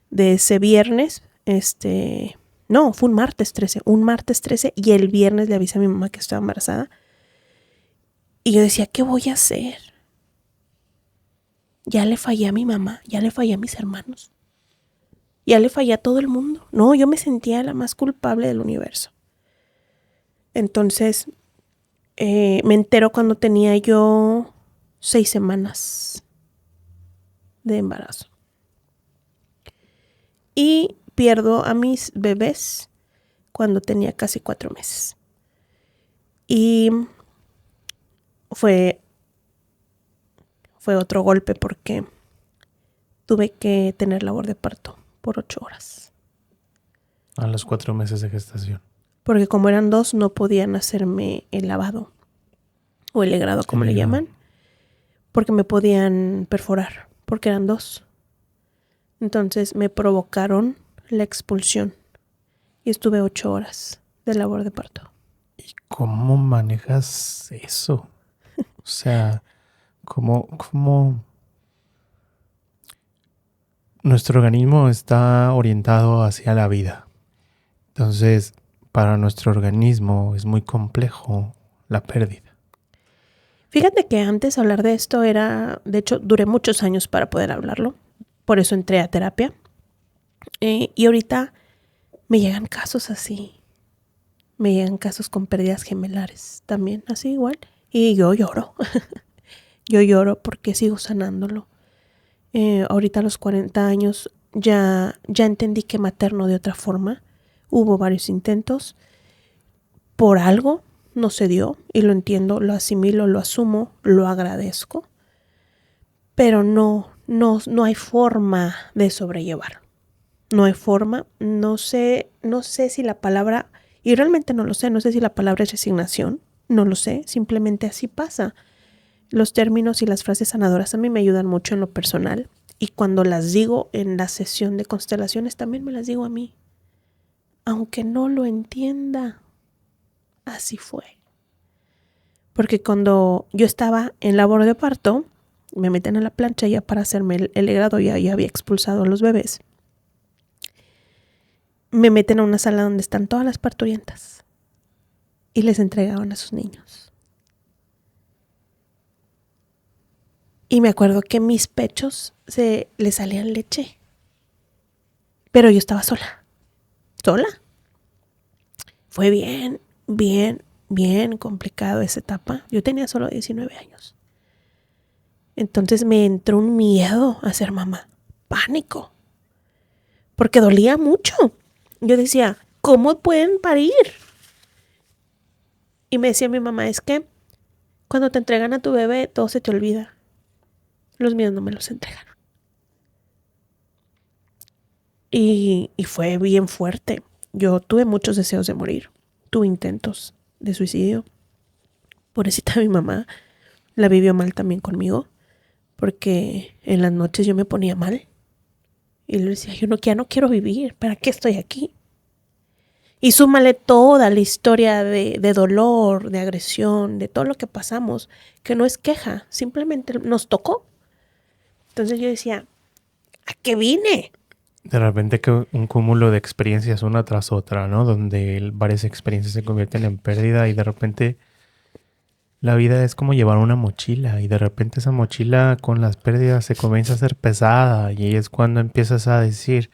De ese viernes, no, fue un martes 13 y el viernes le avisé a mi mamá que estaba embarazada. Y yo decía, ¿qué voy a hacer? Ya le fallé a mi mamá, ya le fallé a mis hermanos, ya le fallé a todo el mundo. No, yo me sentía la más culpable del universo. Entonces, me entero cuando tenía yo 6 semanas de embarazo. Y pierdo a mis bebés cuando tenía casi 4 meses. Y fue otro golpe porque tuve que tener labor de parto por 8 horas. A los 4 meses de gestación. Porque como eran 2, no podían hacerme el lavado o el legrado, como le llaman, porque me podían perforar, porque eran 2. Entonces me provocaron la expulsión y estuve 8 horas de labor de parto. ¿Y cómo manejas eso? O sea, ¿cómo nuestro organismo está orientado hacia la vida? Entonces, para nuestro organismo es muy complejo la pérdida. Fíjate que antes hablar de esto de hecho, duré muchos años para poder hablarlo. Por eso entré a terapia. Y ahorita me llegan casos así. Me llegan casos con pérdidas gemelares también, así igual. Y yo lloro. Yo lloro porque sigo sanándolo. Ahorita a los 40 años ya entendí que materno de otra forma. Hubo varios intentos. Por algo no se dio y lo entiendo, lo asimilo, lo asumo, lo agradezco. Pero no hay forma de sobrellevar. No hay forma. No sé si la palabra, y realmente no lo sé, no sé si la palabra es resignación. No lo sé, simplemente así pasa. Los términos y las frases sanadoras a mí me ayudan mucho en lo personal. Y cuando las digo en la sesión de constelaciones, también me las digo a mí. Aunque no lo entienda, así fue. Porque cuando yo estaba en labor de parto, me meten a la plancha ya para hacerme el legrado, ya había expulsado a los bebés. Me meten a una sala donde están todas las parturientas y les entregaban a sus niños. Y me acuerdo que mis pechos le salían leche. Pero yo estaba sola. Fue bien complicado esa etapa. Yo tenía solo 19 años. Entonces me entró un miedo a ser mamá. Pánico. Porque dolía mucho. Yo decía, ¿cómo pueden parir? Y me decía mi mamá, es que cuando te entregan a tu bebé, todo se te olvida. Los míos no me los entregaron. Y fue bien fuerte. Yo tuve muchos deseos de morir. Tuve intentos de suicidio. Pobrecita mi mamá la vivió mal también conmigo. Porque en las noches yo me ponía mal. Y le decía, ya no quiero vivir. ¿Para qué estoy aquí? Y súmale toda la historia de dolor, de agresión, de todo lo que pasamos. Que no es queja. Simplemente nos tocó. Entonces yo decía, ¿a qué vine? De repente que un cúmulo de experiencias una tras otra, ¿no? Donde varias experiencias se convierten en pérdida y de repente la vida es como llevar una mochila y de repente esa mochila con las pérdidas se comienza a hacer pesada y ahí es cuando empiezas a decir,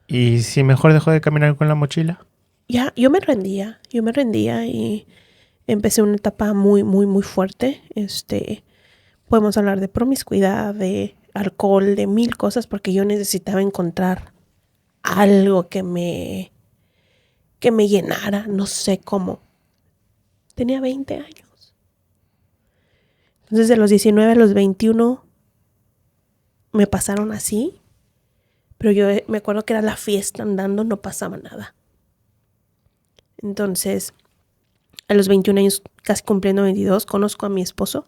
¿y si mejor dejo de caminar con la mochila? Ya, yo me rendía y empecé una etapa muy fuerte. Podemos hablar de promiscuidad, de alcohol, de 1000 cosas porque yo necesitaba encontrar algo que me llenara, no sé cómo. Tenía 20 años. Entonces de los 19 a los 21 me pasaron así Pero yo me acuerdo que era la fiesta andando, no pasaba nada. Entonces, a los 21 años, casi cumpliendo 22, conozco a mi esposo.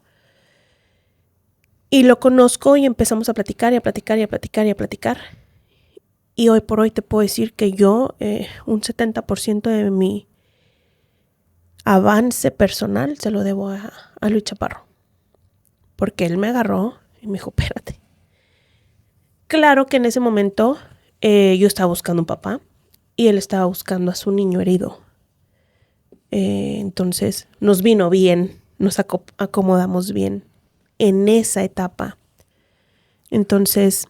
Y lo conozco y empezamos a platicar y a platicar y a platicar y a platicar. Y hoy por hoy te puedo decir que yo, un 70% de mi avance personal se lo debo a Luis Chaparro. Porque él me agarró y me dijo, espérate. Claro que en ese momento yo estaba buscando un papá y él estaba buscando a su niño herido. Entonces nos vino bien, nos acomodamos bien en esa etapa. Entonces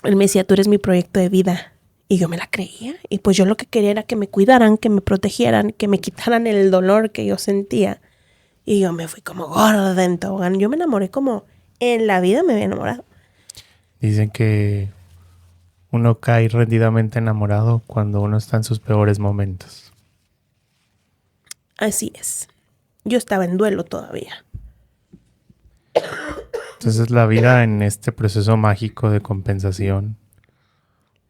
él me decía, tú eres mi proyecto de vida. Y yo me la creía. Y pues yo lo que quería era que me cuidaran, que me protegieran, que me quitaran el dolor que yo sentía. Y yo me fui como gorda en tobogán. Yo me enamoré como en la vida me había enamorado. Dicen que uno cae rendidamente enamorado cuando uno está en sus peores momentos. Así es. Yo estaba en duelo todavía. Entonces la vida en este proceso mágico de compensación,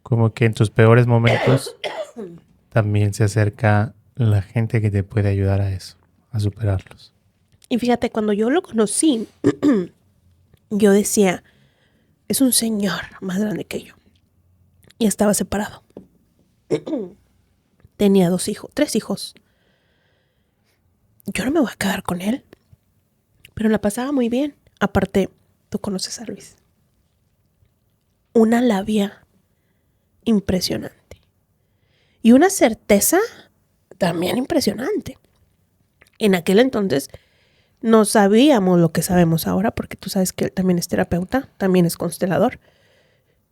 como que en tus peores momentos también se acerca la gente que te puede ayudar a eso, a superarlos. Y fíjate, cuando yo lo conocí, yo decía, es un señor más grande que yo. Y estaba separado. Tenía 3 hijos. Yo no me voy a quedar con él. Pero la pasaba muy bien. Aparte, tú conoces a Luis. Una labia impresionante. Y una certeza también impresionante. En aquel entonces no sabíamos lo que sabemos ahora, porque tú sabes que él también es terapeuta, también es constelador.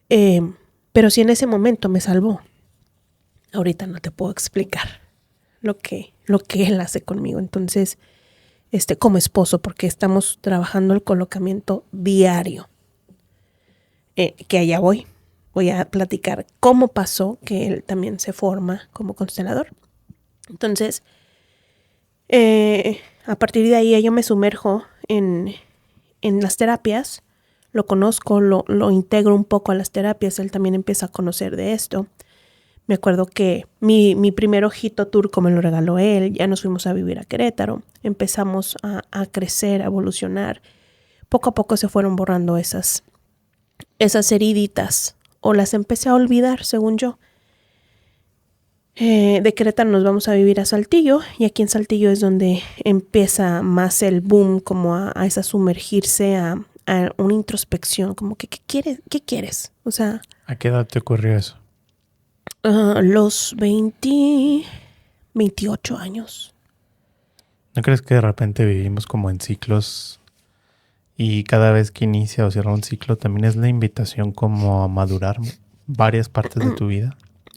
Pero sí en ese momento me salvó. Ahorita no te puedo explicar lo que él hace conmigo. Entonces, como esposo, porque estamos trabajando el colocamiento diario. Que allá voy a platicar cómo pasó que él también se forma como constelador. Entonces, a partir de ahí yo me sumerjo en las terapias, lo conozco, lo integro un poco a las terapias, él también empieza a conocer de esto. Me acuerdo que mi primer ojito turco me lo regaló él, ya nos fuimos a vivir a Querétaro, empezamos a crecer, a evolucionar. Poco a poco se fueron borrando esas heriditas, o las empecé a olvidar, según yo. De Querétaro nos vamos a vivir a Saltillo, y aquí en Saltillo es donde empieza más el boom, como a esa sumergirse, a una introspección, como que ¿qué quieres? O sea, ¿A qué edad te ocurrió eso? Los 28 años. ¿No crees que de repente vivimos como en ciclos y cada vez que inicia o cierra un ciclo también es la invitación como a madurar varias partes de tu vida?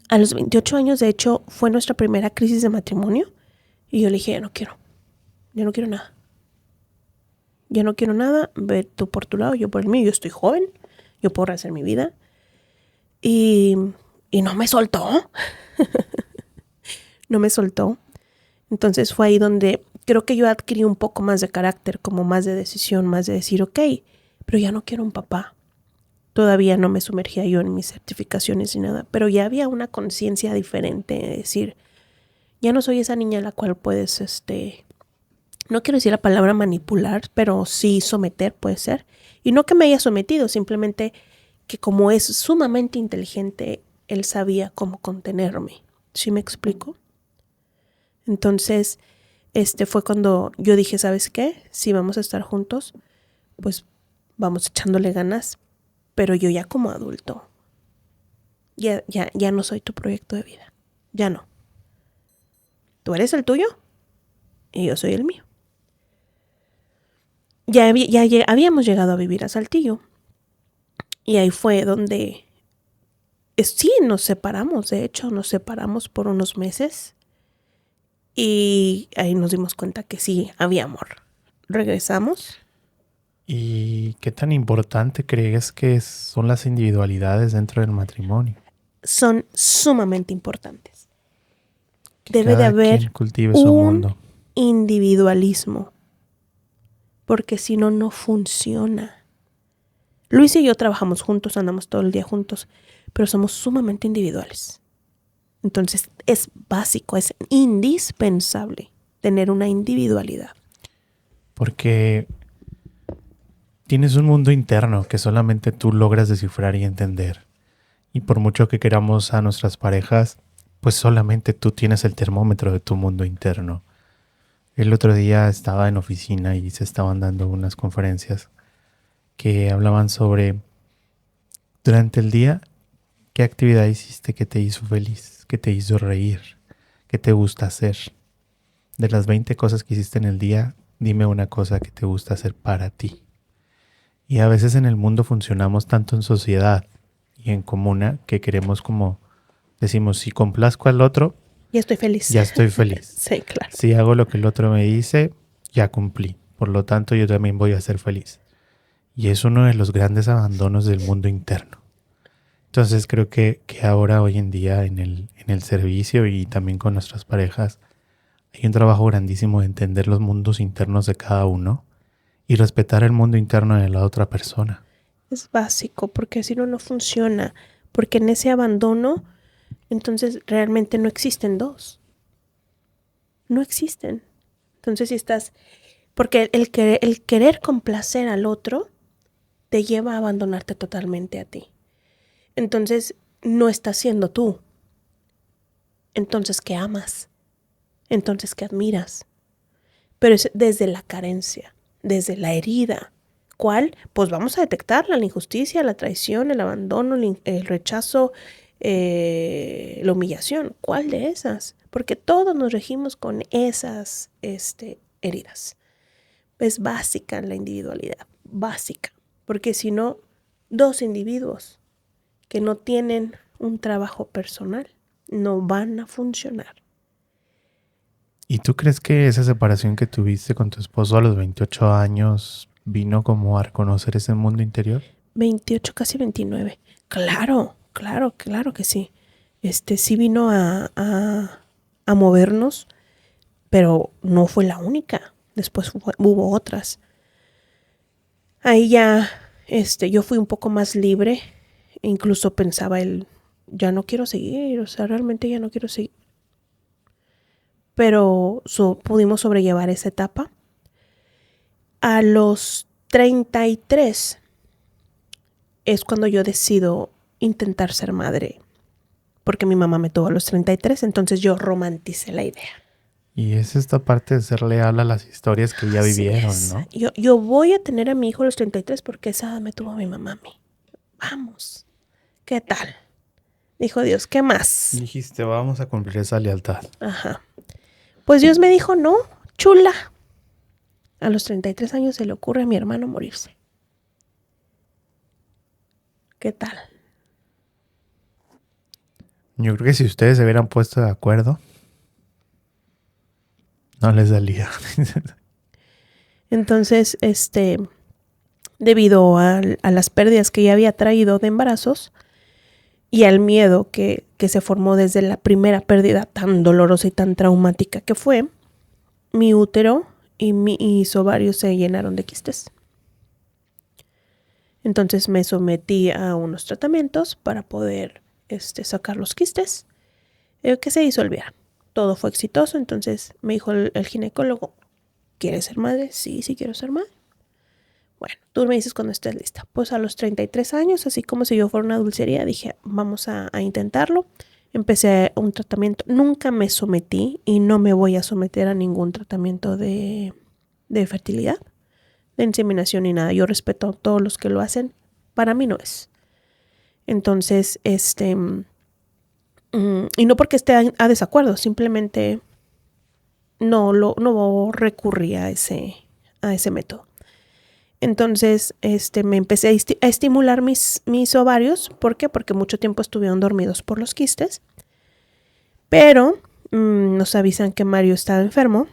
A los 28 años, de hecho, fue nuestra primera crisis de matrimonio y yo le dije, yo no quiero nada. Yo no quiero nada, ve tú por tu lado, yo por el mío, yo estoy joven, yo puedo rehacer mi vida. Y no me soltó. No me soltó. Entonces fue ahí donde creo que yo adquirí un poco más de carácter, como más de decisión, más de decir, ok, pero ya no quiero un papá. Todavía no me sumergía yo en mis certificaciones ni nada, pero ya había una conciencia diferente de decir, ya no soy esa niña a la cual puedes, no quiero decir la palabra manipular, pero sí someter puede ser. Y no que me haya sometido, simplemente que como es sumamente inteligente, él sabía cómo contenerme. ¿Sí me explico? Entonces, fue cuando yo dije, ¿sabes qué? Si vamos a estar juntos, pues vamos echándole ganas, pero yo ya como adulto, ya no soy tu proyecto de vida. Ya no. Tú eres el tuyo y yo soy el mío. Ya habíamos llegado a vivir a Saltillo. Y ahí fue donde sí nos separamos. De hecho, nos separamos por unos meses. Y ahí nos dimos cuenta que sí, había amor. Regresamos. ¿Y qué tan importante crees que son las individualidades dentro del matrimonio? Son sumamente importantes. Que Debe de cada haber quien cultive su mundo. individualismo. Porque si no, no funciona. Luis y yo trabajamos juntos, andamos todo el día juntos. pero somos sumamente individuales. Entonces es básico, es indispensable tener una individualidad. Porque tienes un mundo interno que solamente tú logras descifrar y entender. Y por mucho que queramos a nuestras parejas, pues solamente tú tienes el termómetro de tu mundo interno. El otro día estaba en oficina y se estaban dando unas conferencias que hablaban sobre durante el día qué actividad hiciste que te hizo feliz, que te hizo reír, que te gusta hacer. De las 20 cosas que hiciste en el día, dime una cosa que te gusta hacer para ti. Y a veces en el mundo funcionamos tanto en sociedad y en comuna que queremos como decimos, si complazco al otro, Ya estoy feliz. ya estoy feliz. Sí, claro. Si hago lo que el otro me dice, ya cumplí. Por lo tanto, yo también voy a ser feliz. Y es uno de los grandes abandonos del mundo interno. Entonces creo que ahora, hoy en día, en el servicio y también con nuestras parejas, hay un trabajo grandísimo de entender los mundos internos de cada uno y respetar el mundo interno de la otra persona. Es básico, porque si no, no funciona. Porque en ese abandono, entonces realmente no existen dos. No existen. Entonces si estás... Porque el querer complacer al otro te lleva a abandonarte totalmente a ti. Entonces no estás siendo tú. Entonces, ¿qué amas? Entonces, ¿qué admiras? Pero es desde la carencia, desde la herida. ¿Cuál? Pues vamos a detectarla, la injusticia, la traición, el abandono, el rechazo, la humillación. ¿Cuál de esas? Porque todos nos regimos con esas heridas. Es básica la individualidad, básica. Porque si no, dos individuos que no tienen un trabajo personal no van a funcionar. ¿Y tú crees que esa separación que tuviste con tu esposo a los 28 años vino como a reconocer ese mundo interior? 28, casi 29. Claro que sí. Sí vino a movernos, pero no fue la única. Después hubo otras. Ahí ya, yo fui un poco más libre. Incluso pensaba ya no quiero seguir, o sea, realmente ya no quiero seguir. Pero pudimos sobrellevar esa etapa. A los 33 es cuando yo decido intentar ser madre, porque mi mamá me tuvo a los 33, entonces yo romanticé la idea. Y es esta parte de ser leal a las historias que ya vivieron, ¿no? Yo voy a tener a mi hijo a los 33 porque esa edad me tuvo mi mamá a mí. Vamos, ¿qué tal? Dijo Dios, ¿qué más? Dijiste, vamos a cumplir esa lealtad. Ajá. Pues Dios me dijo, no, chula. A los 33 años se le ocurre a mi hermano morirse. ¿Qué tal? Yo creo que si ustedes se hubieran puesto de acuerdo, no les salía. Entonces, debido a las pérdidas que ya había traído de embarazos y al miedo que se formó desde la primera pérdida tan dolorosa y tan traumática que fue, mi útero y mis ovarios se llenaron de quistes. Entonces me sometí a unos tratamientos para poder sacar los quistes, que se disolvieran. Todo fue exitoso, entonces me dijo el ginecólogo, ¿quieres ser madre? Sí, quiero ser madre. Bueno, tú me dices cuando estés lista. Pues a los 33 años, así como si yo fuera una dulcería, dije, vamos a intentarlo. Empecé un tratamiento. Nunca me sometí y no me voy a someter a ningún tratamiento de fertilidad, de inseminación ni nada. Yo respeto a todos los que lo hacen. Para mí no es. Entonces, y no porque esté a desacuerdo, simplemente no recurrí a ese método. Entonces, me empecé a estimular mis ovarios. ¿Por qué? Porque mucho tiempo estuvieron dormidos por los quistes. Pero nos avisan que Mario estaba enfermo.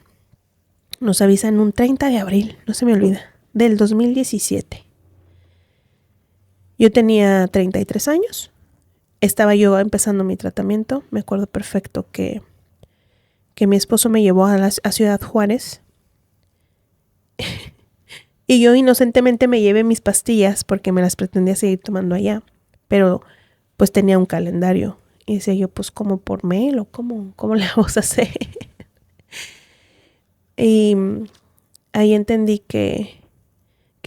Nos avisan un 30 de abril, no se me olvida, del 2017. Yo tenía 33 años. Estaba yo empezando mi tratamiento. Me acuerdo perfecto que mi esposo me llevó a Ciudad Juárez. Y yo inocentemente me llevé mis pastillas porque me las pretendía seguir tomando allá. Pero pues tenía un calendario. Y decía yo, pues como por mail o cómo le vamos a hacer. Y ahí entendí que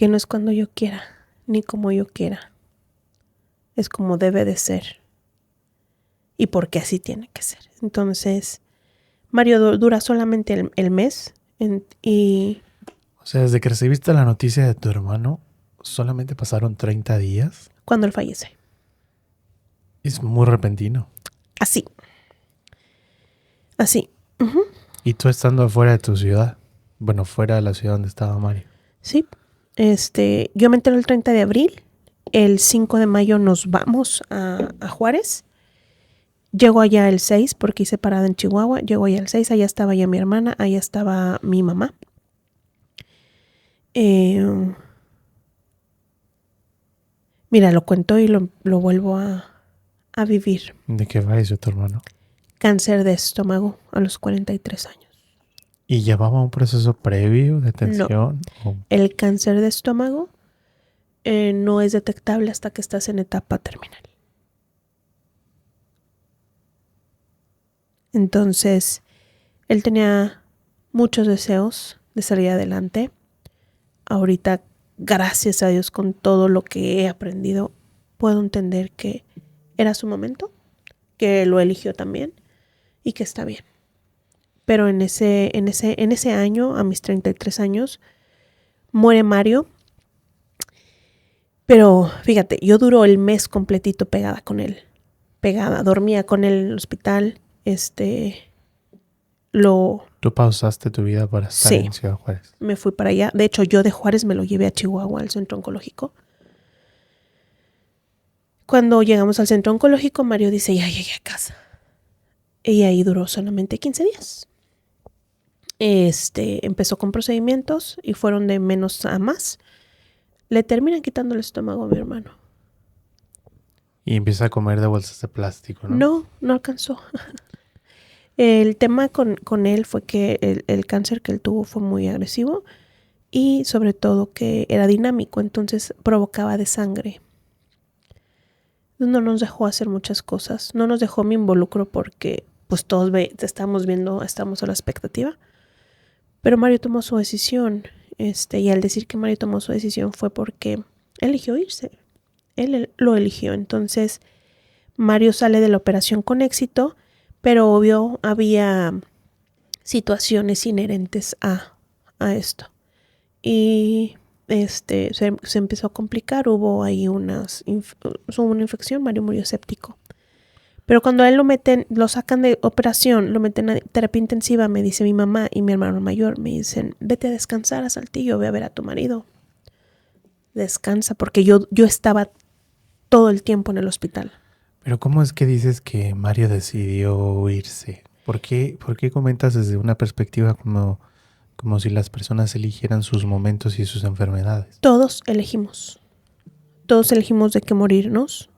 no es cuando yo quiera, ni como yo quiera. Es como debe de ser. Y porque así tiene que ser. Entonces, Mario dura solamente el mes. Y O sea, desde que recibiste la noticia de tu hermano, solamente pasaron 30 días. cuando él fallece. Es muy repentino. Así. Así. Uh-huh. Y tú estando afuera de tu ciudad. Bueno, fuera de la ciudad donde estaba Mario. Sí. Yo me entero el 30 de abril. El 5 de mayo nos vamos a Juárez. Llego allá el 6 porque hice parada en Chihuahua. Llego allá el 6. Allá estaba ya mi hermana. Allá estaba mi mamá. Mira, lo cuento y lo vuelvo a vivir. ¿De qué falleció tu hermano? Cáncer de estómago a los 43 años. ¿Y llevaba un proceso previo de atención? No. El cáncer de estómago no es detectable hasta que estás en etapa terminal. Entonces, él tenía muchos deseos de salir adelante. Ahorita, gracias a Dios, con todo lo que he aprendido, puedo entender que era su momento, que lo eligió también y que está bien. Pero en ese año, a mis 33 años, muere Mario. Pero fíjate, yo duró el mes completito pegada con él. Pegada, dormía con él en el hospital. ¿Tú pausaste tu vida para estar en Ciudad Juárez? Me fui para allá. De hecho, yo de Juárez me lo llevé a Chihuahua, al centro oncológico. Cuando llegamos al centro oncológico, Mario dice, ya llegué a casa. Y ahí duró solamente 15 días. Empezó con procedimientos y fueron de menos a más. Le terminan quitando el estómago a mi hermano. Y empieza a comer de bolsas de plástico, ¿no? No alcanzó. El tema con él fue que el cáncer que él tuvo fue muy agresivo y sobre todo que era dinámico, entonces provocaba de sangre. No nos dejó hacer muchas cosas, no nos dejó me involucro porque pues todos estamos viendo, estamos a la expectativa. Pero Mario tomó su decisión, y al decir que Mario tomó su decisión fue porque eligió irse. Él lo eligió, entonces Mario sale de la operación con éxito. Pero obvio había situaciones inherentes a esto. Y se empezó a complicar. Hubo ahí una infección. Mario murió séptico. Pero cuando a él lo sacan de operación, lo meten a terapia intensiva, me dice mi mamá y mi hermano mayor, me dicen, vete a descansar a Saltillo, ve a ver a tu marido. Descansa, porque yo estaba todo el tiempo en el hospital. Pero ¿cómo es que dices que Mario decidió irse? ¿Por qué comentas desde una perspectiva como si las personas eligieran sus momentos y sus enfermedades? Todos elegimos. Todos elegimos de qué morirnos,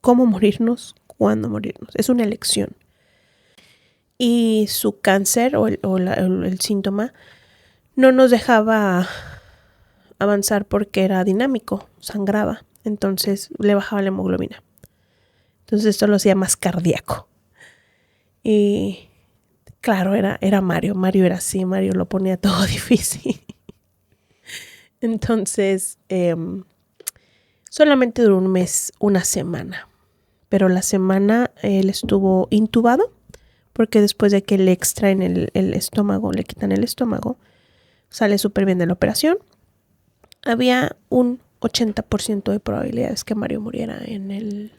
cómo morirnos, cuándo morirnos. Es una elección. Y su cáncer o el síntoma no nos dejaba avanzar porque era dinámico, sangraba. Entonces le bajaba la hemoglobina. Entonces esto lo hacía más cardíaco. Y claro, era Mario. Mario era así. Mario lo ponía todo difícil. Entonces, solamente duró un mes, una semana. Pero la semana él estuvo intubado. Porque después de que le extraen el estómago, le quitan el estómago, sale súper bien de la operación. Había un 80% de probabilidades que Mario muriera en el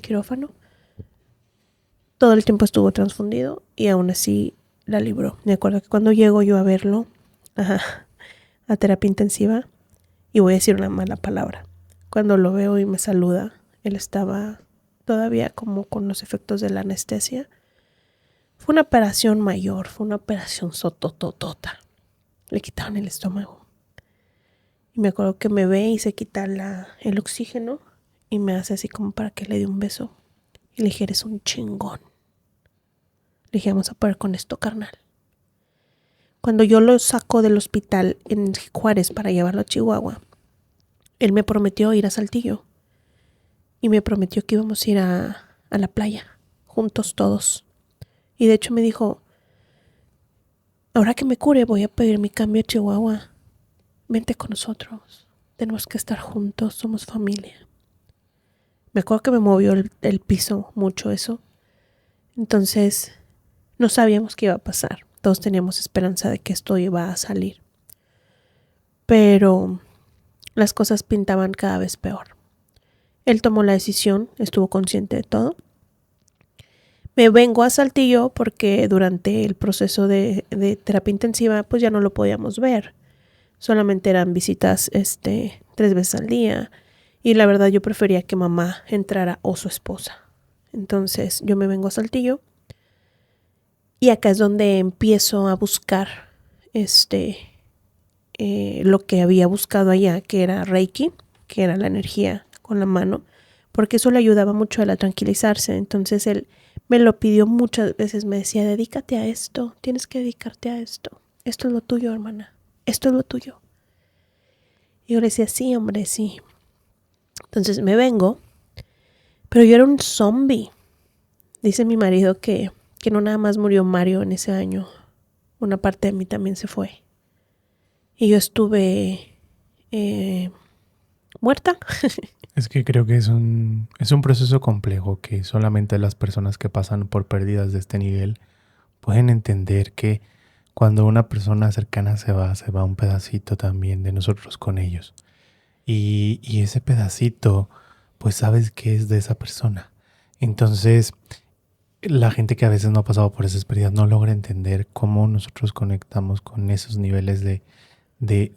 quirófano. Todo el tiempo estuvo transfundido y aún así la libró. Me acuerdo que cuando llego yo a verlo a terapia intensiva, y voy a decir una mala palabra, cuando lo veo y me saluda, él estaba todavía como con los efectos de la anestesia. Fue una operación mayor, fue una operación sotototota. Le quitaron el estómago. Y me acuerdo que me ve y se quita el oxígeno y me hace así como para que le dé un beso. Y le dije, eres un chingón. Le dije, vamos a poder con esto, carnal. Cuando yo lo saco del hospital en Juárez para llevarlo a Chihuahua, él me prometió ir a Saltillo. y me prometió que íbamos a ir a la playa, juntos todos. Y de hecho me dijo, ahora que me cure voy a pedir mi cambio a Chihuahua. Vente con nosotros. Tenemos que estar juntos, somos familia. Me acuerdo que me movió el piso mucho eso. Entonces, no sabíamos qué iba a pasar. Todos teníamos esperanza de que esto iba a salir. Pero las cosas pintaban cada vez peor. Él tomó la decisión, estuvo consciente de todo. Me vengo a Saltillo porque durante el proceso de terapia intensiva pues ya no lo podíamos ver. Solamente eran visitas 3 veces al día. Y la verdad yo prefería que mamá entrara o su esposa. Entonces yo me vengo a Saltillo. Y acá es donde empiezo a buscar lo que había buscado allá, que era Reiki, que era la energía con la mano, porque eso le ayudaba mucho a él a tranquilizarse. Entonces él me lo pidió muchas veces, me decía, dedícate a esto, tienes que dedicarte a esto. Esto es lo tuyo, hermana, esto es lo tuyo. Y yo le decía, sí, hombre, sí. Entonces me vengo, pero yo era un zombie. Dice mi marido que no nada más murió Mario en ese año, una parte de mí también se fue. Y yo estuve muerta. Es que creo que es un proceso complejo que solamente las personas que pasan por pérdidas de este nivel pueden entender que cuando una persona cercana se va un pedacito también de nosotros con ellos. Y ese pedacito, pues sabes que es de esa persona. Entonces, la gente que a veces no ha pasado por esas pérdidas no logra entender cómo nosotros conectamos con esos niveles de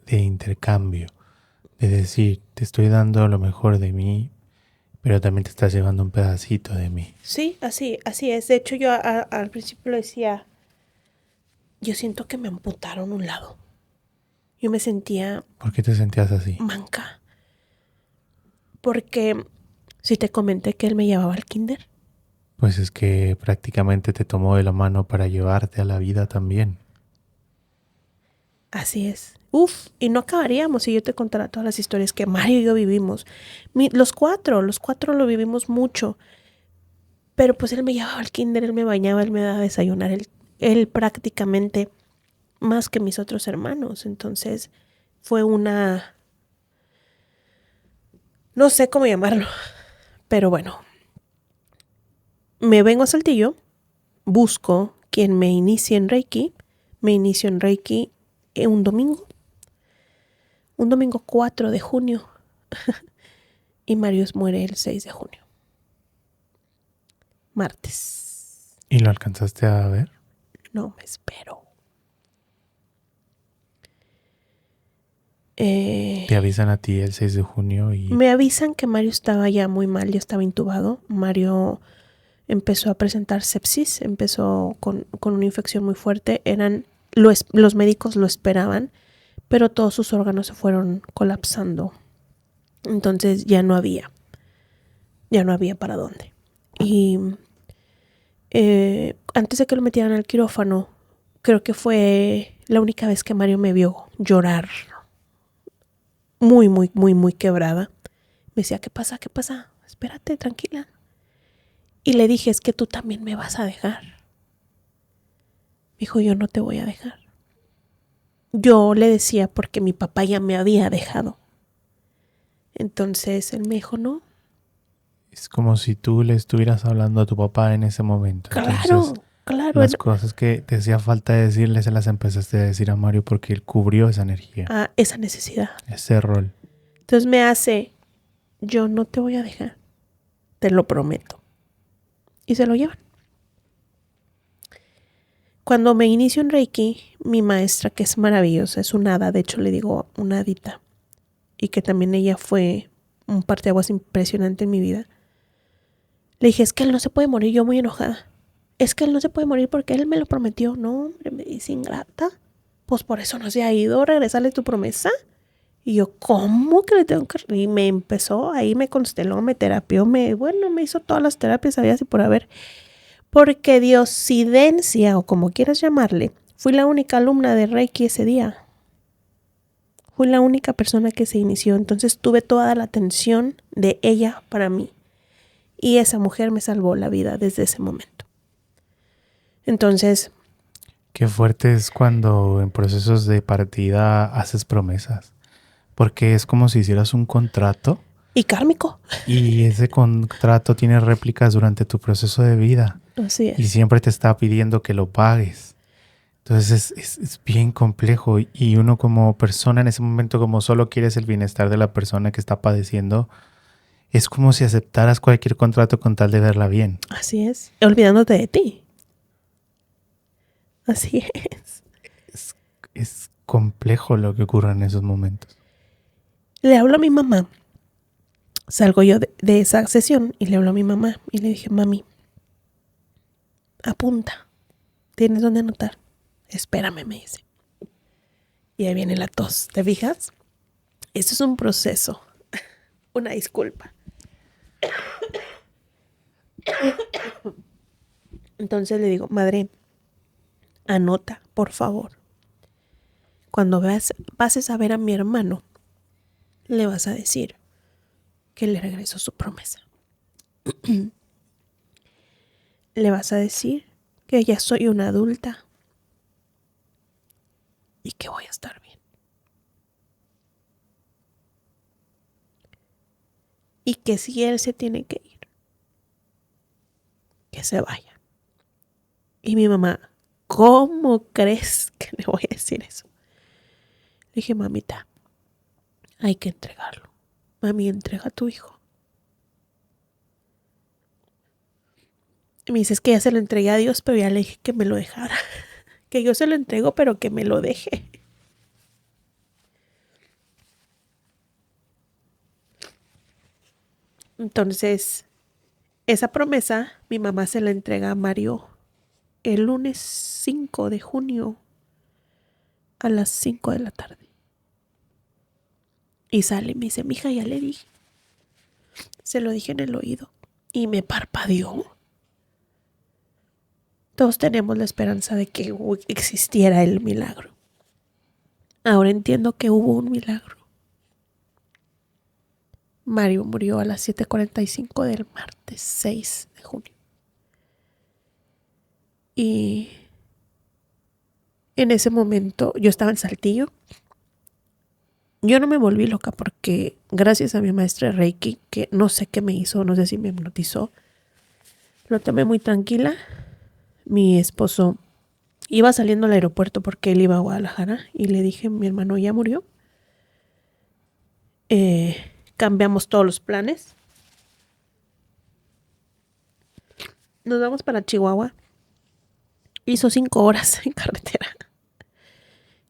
intercambio. De decir, te estoy dando lo mejor de mí, pero también te estás llevando un pedacito de mí. Sí, así es. De hecho, yo al principio le decía, yo siento que me amputaron un lado. Yo me sentía... ¿Por qué te sentías así? manca. Porque si te comenté que él me llevaba al kinder. Pues es que prácticamente te tomó de la mano para llevarte a la vida también. Así es. Uf, y no acabaríamos si yo te contara todas las historias que Mario y yo vivimos. Los cuatro lo vivimos mucho. Pero pues él me llevaba al kinder, él me bañaba, él me daba a desayunar. Él prácticamente más que mis otros hermanos. Entonces fue una... no sé cómo llamarlo. Pero bueno. Me vengo a Saltillo. Busco quien me inicie en Reiki. Me inicio en Reiki un domingo. Un domingo 4 de junio. Y Mario muere el 6 de junio. Martes. ¿Y lo alcanzaste a ver? No me espero. Te avisan a ti el 6 de junio y... Me avisan que Mario estaba ya muy mal, ya estaba intubado. Mario empezó a presentar sepsis, empezó con una infección muy fuerte. Los médicos lo esperaban, pero todos sus órganos se fueron colapsando. Entonces ya no había para dónde. Y antes de que lo metieran al quirófano, creo que fue la única vez que Mario me vio llorar. Muy, muy, muy, muy quebrada. Me decía, ¿qué pasa? ¿Qué pasa? Espérate, tranquila. Y le dije, es que tú también me vas a dejar. Me dijo, yo no te voy a dejar. Yo le decía porque mi papá ya me había dejado. Entonces él me dijo, no. Es como si tú le estuvieras hablando a tu papá en ese momento. Claro, claro. Las cosas que te hacía falta decirle se las empezaste a decir a Mario porque él cubrió esa energía. Esa necesidad. Ese rol. Entonces me hace, yo no te voy a dejar. Te lo prometo. Y se lo llevan. Cuando me inicio en Reiki, mi maestra, que es maravillosa, es una hada, de hecho le digo una hadita, y que también ella fue un parteaguas impresionante en mi vida. Le dije, es que él no se puede morir, yo muy enojada. Es que él no se puede morir porque él me lo prometió. No, hombre, me dice ingrata. Pues por eso no se ha ido, regresarle tu promesa. Y yo, ¿cómo que le tengo que...? Y me empezó, ahí me consteló, me terapió, me hizo todas las terapias habidas y por haber. Porque diosidencia, o como quieras llamarle, fui la única alumna de Reiki ese día. Fui la única persona que se inició. Entonces tuve toda la atención de ella para mí. Y esa mujer me salvó la vida desde ese momento. Entonces... Qué fuerte es cuando en procesos de partida haces promesas, porque es como si hicieras un contrato. Y kármico. Y ese contrato tiene réplicas durante tu proceso de vida. Así es. Y siempre te está pidiendo que lo pagues. Entonces es bien complejo. Y uno como persona en ese momento, como solo quieres el bienestar de la persona que está padeciendo, es como si aceptaras cualquier contrato con tal de verla bien. Así es. Olvidándote de ti. Así es. Es complejo lo que ocurre en esos momentos. Le hablo a mi mamá. Salgo yo de esa sesión y le hablo a mi mamá y le dije, mami, apunta. ¿Tienes dónde anotar? Espérame, me dice. Y ahí viene la tos. ¿Te fijas? Esto es un proceso. Una disculpa. Entonces le digo, madre, anota, por favor. Cuando pases a ver a mi hermano, le vas a decir que le regresó su promesa. Le vas a decir que ya soy una adulta y que voy a estar bien. Y que si él se tiene que ir, que se vaya. Y mi mamá, ¿cómo crees que le voy a decir eso? Le dije, mamita, hay que entregarlo. Mami, entrega a tu hijo. Y me dice, es que ya se lo entregué a Dios, pero ya le dije que me lo dejara. Que yo se lo entrego, pero que me lo deje. Entonces, esa promesa, mi mamá se la entrega a Mario el lunes 5 de junio a las 5 de la tarde. Y sale y me dice, mija, ya le dije. Se lo dije en el oído. Y me parpadeó. Todos tenemos la esperanza de que existiera el milagro. Ahora entiendo que hubo un milagro. Mario murió a las 7:45 del martes 6 de junio. Y en ese momento yo estaba en Saltillo. Yo no me volví loca porque gracias a mi maestra Reiki, que no sé qué me hizo, no sé si me hipnotizó, lo tomé muy tranquila. Mi esposo iba saliendo al aeropuerto porque él iba a Guadalajara y le dije, mi hermano ya murió. Cambiamos todos los planes. Nos vamos para Chihuahua. Hizo 5 horas en carretera.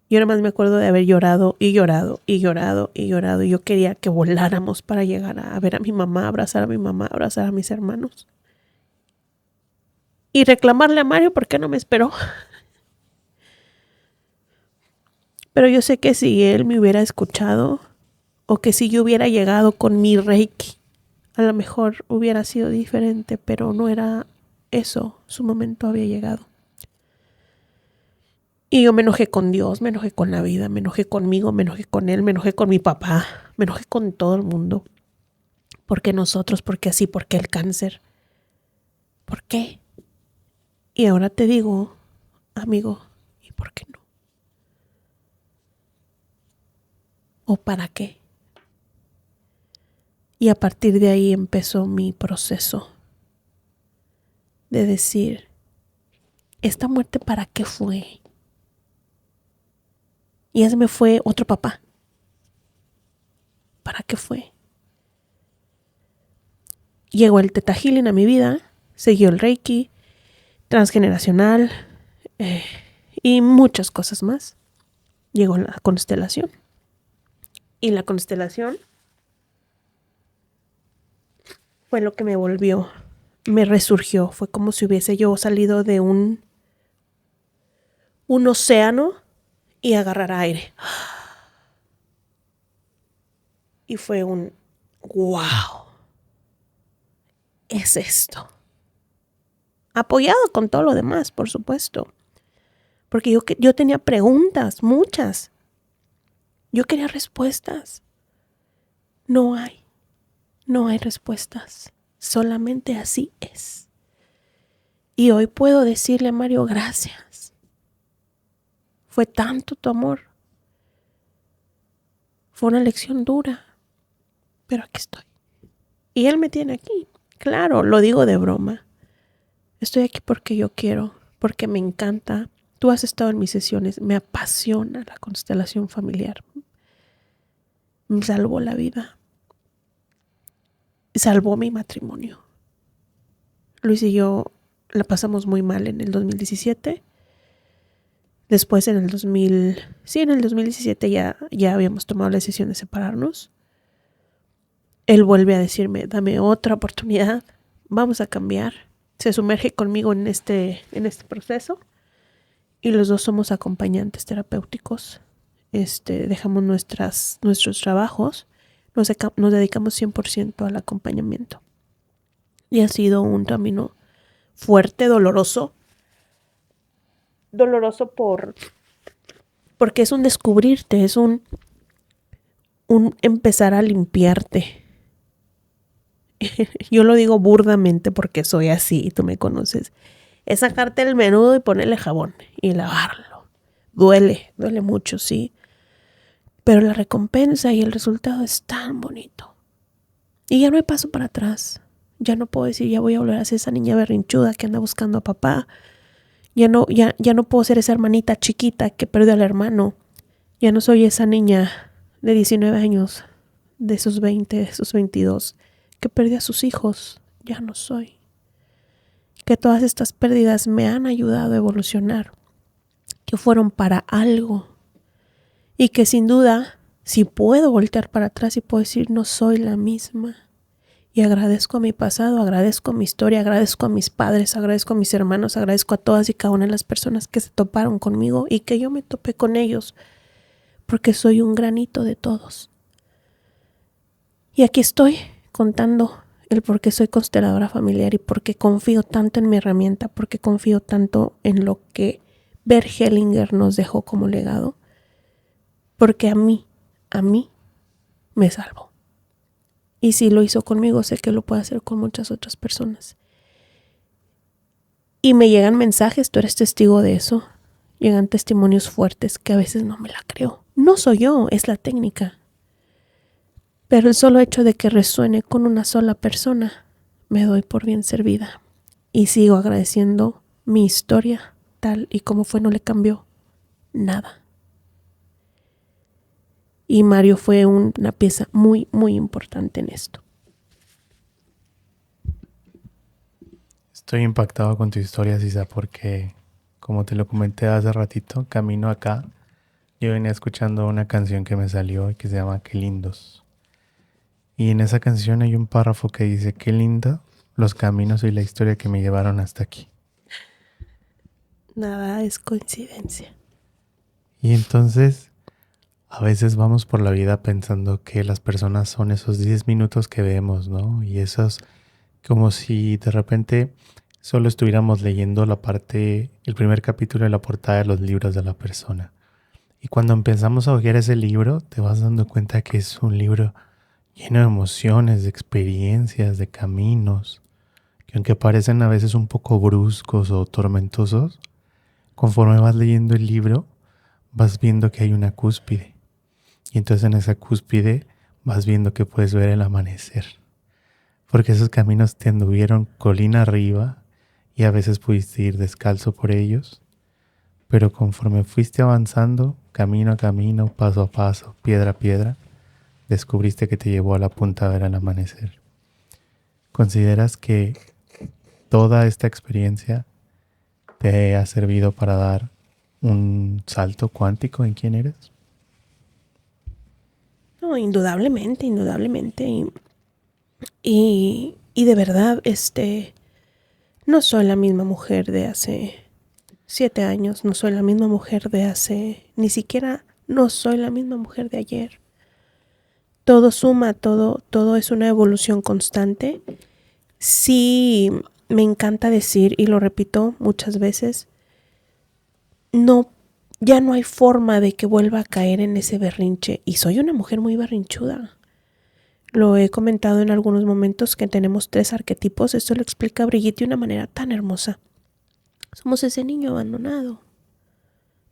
Yo nada más me acuerdo de haber llorado y llorado y llorado y llorado. Yo quería que voláramos para llegar a ver a mi mamá, abrazar a mi mamá, abrazar a mis hermanos. Y reclamarle a Mario por qué no me esperó. Pero yo sé que si él me hubiera escuchado o que si yo hubiera llegado con mi Reiki, a lo mejor hubiera sido diferente, pero no era eso. Su momento había llegado. Y yo me enojé con Dios, me enojé con la vida, me enojé conmigo, me enojé con él, me enojé con mi papá, me enojé con todo el mundo. ¿Por qué nosotros? ¿Por qué así? ¿Por qué el cáncer? ¿Por qué? Y ahora te digo, amigo, ¿y por qué no? ¿O para qué? Y a partir de ahí empezó mi proceso de decir, ¿esta muerte para qué fue? Y ese me fue otro papá. ¿Para qué fue? Llegó el Theta Healing a mi vida, siguió el Reiki, transgeneracional y muchas cosas más. Llegó la constelación. Y la constelación fue lo que me volvió, me resurgió. Fue como si hubiese yo salido de un océano y agarrar aire. Y fue un wow. Es esto. Apoyado con todo lo demás, por supuesto. Porque yo tenía preguntas, muchas. Yo quería respuestas. No hay respuestas. Solamente así es. Y hoy puedo decirle a Mario, gracias. Fue tanto tu amor. Fue una lección dura, pero aquí estoy. Y él me tiene aquí. Claro, lo digo de broma. Estoy aquí porque yo quiero, porque me encanta. Tú has estado en mis sesiones, me apasiona la constelación familiar. Me salvó la vida. Salvó mi matrimonio. Luis y yo la pasamos muy mal en el 2017. Después en el 2017 ya habíamos tomado la decisión de separarnos. Él vuelve a decirme, dame otra oportunidad, vamos a cambiar. Se sumerge conmigo en este proceso y los dos somos acompañantes terapéuticos. Dejamos nuestros trabajos, nos dedicamos 100% al acompañamiento. Y ha sido un camino fuerte, doloroso. Doloroso porque es un descubrirte, es un empezar a limpiarte. Yo lo digo burdamente porque soy así, tú me conoces. Es sacarte el menudo y ponerle jabón y lavarlo. Duele mucho, sí. Pero la recompensa y el resultado es tan bonito. Y ya no hay paso para atrás. Ya no puedo decir, ya voy a volver a ser esa niña berrinchuda que anda buscando a papá. Ya no puedo ser esa hermanita chiquita que perdió al hermano. Ya no soy esa niña de 19 años, de esos 20, de esos 22, que perdió a sus hijos. Ya no soy. Que todas estas pérdidas me han ayudado a evolucionar. Que fueron para algo. Y que sin duda, si puedo voltear para atrás y puedo decir, no soy la misma. Y agradezco a mi pasado, agradezco a mi historia, agradezco a mis padres, agradezco a mis hermanos, agradezco a todas y cada una de las personas que se toparon conmigo y que yo me topé con ellos, porque soy un granito de todos. Y aquí estoy contando el por qué soy consteladora familiar y por qué confío tanto en mi herramienta, porque confío tanto en lo que Bert Hellinger nos dejó como legado, porque a mí me salvó. Y si lo hizo conmigo, sé que lo puede hacer con muchas otras personas. Y me llegan mensajes, tú eres testigo de eso. Llegan testimonios fuertes que a veces no me la creo. No soy yo, es la técnica. Pero el solo hecho de que resuene con una sola persona, me doy por bien servida. Y sigo agradeciendo mi historia, tal y como fue, no le cambió nada. Y Mario fue una pieza muy, muy importante en esto. Estoy impactado con tu historia, Sisa, porque como te lo comenté hace ratito, camino acá, yo venía escuchando una canción que me salió y que se llama Qué lindos. Y en esa canción hay un párrafo que dice, qué lindo los caminos y la historia que me llevaron hasta aquí. Nada es coincidencia. Y entonces, a veces vamos por la vida pensando que las personas son esos 10 minutos que vemos, ¿no? Y esos, como si de repente solo estuviéramos leyendo el primer capítulo de la portada de los libros de la persona. Y cuando empezamos a hojear ese libro, te vas dando cuenta que es un libro lleno de emociones, de experiencias, de caminos, que aunque parecen a veces un poco bruscos o tormentosos, conforme vas leyendo el libro, vas viendo que hay una cúspide. Y entonces en esa cúspide vas viendo que puedes ver el amanecer. Porque esos caminos te anduvieron colina arriba y a veces pudiste ir descalzo por ellos. Pero conforme fuiste avanzando, camino a camino, paso a paso, piedra a piedra, descubriste que te llevó a la punta a ver el amanecer. ¿Consideras que toda esta experiencia te ha servido para dar un salto cuántico en quién eres? No, indudablemente. Y de verdad, no soy la misma mujer de hace 7 años, no soy la misma mujer de ni siquiera no soy la misma mujer de ayer. Todo suma, todo es una evolución constante. Sí, me encanta decir, y lo repito muchas veces, ya no hay forma de que vuelva a caer en ese berrinche. Y soy una mujer muy berrinchuda. Lo he comentado en algunos momentos que tenemos 3 arquetipos. Esto lo explica Brigitte de una manera tan hermosa. Somos ese niño abandonado.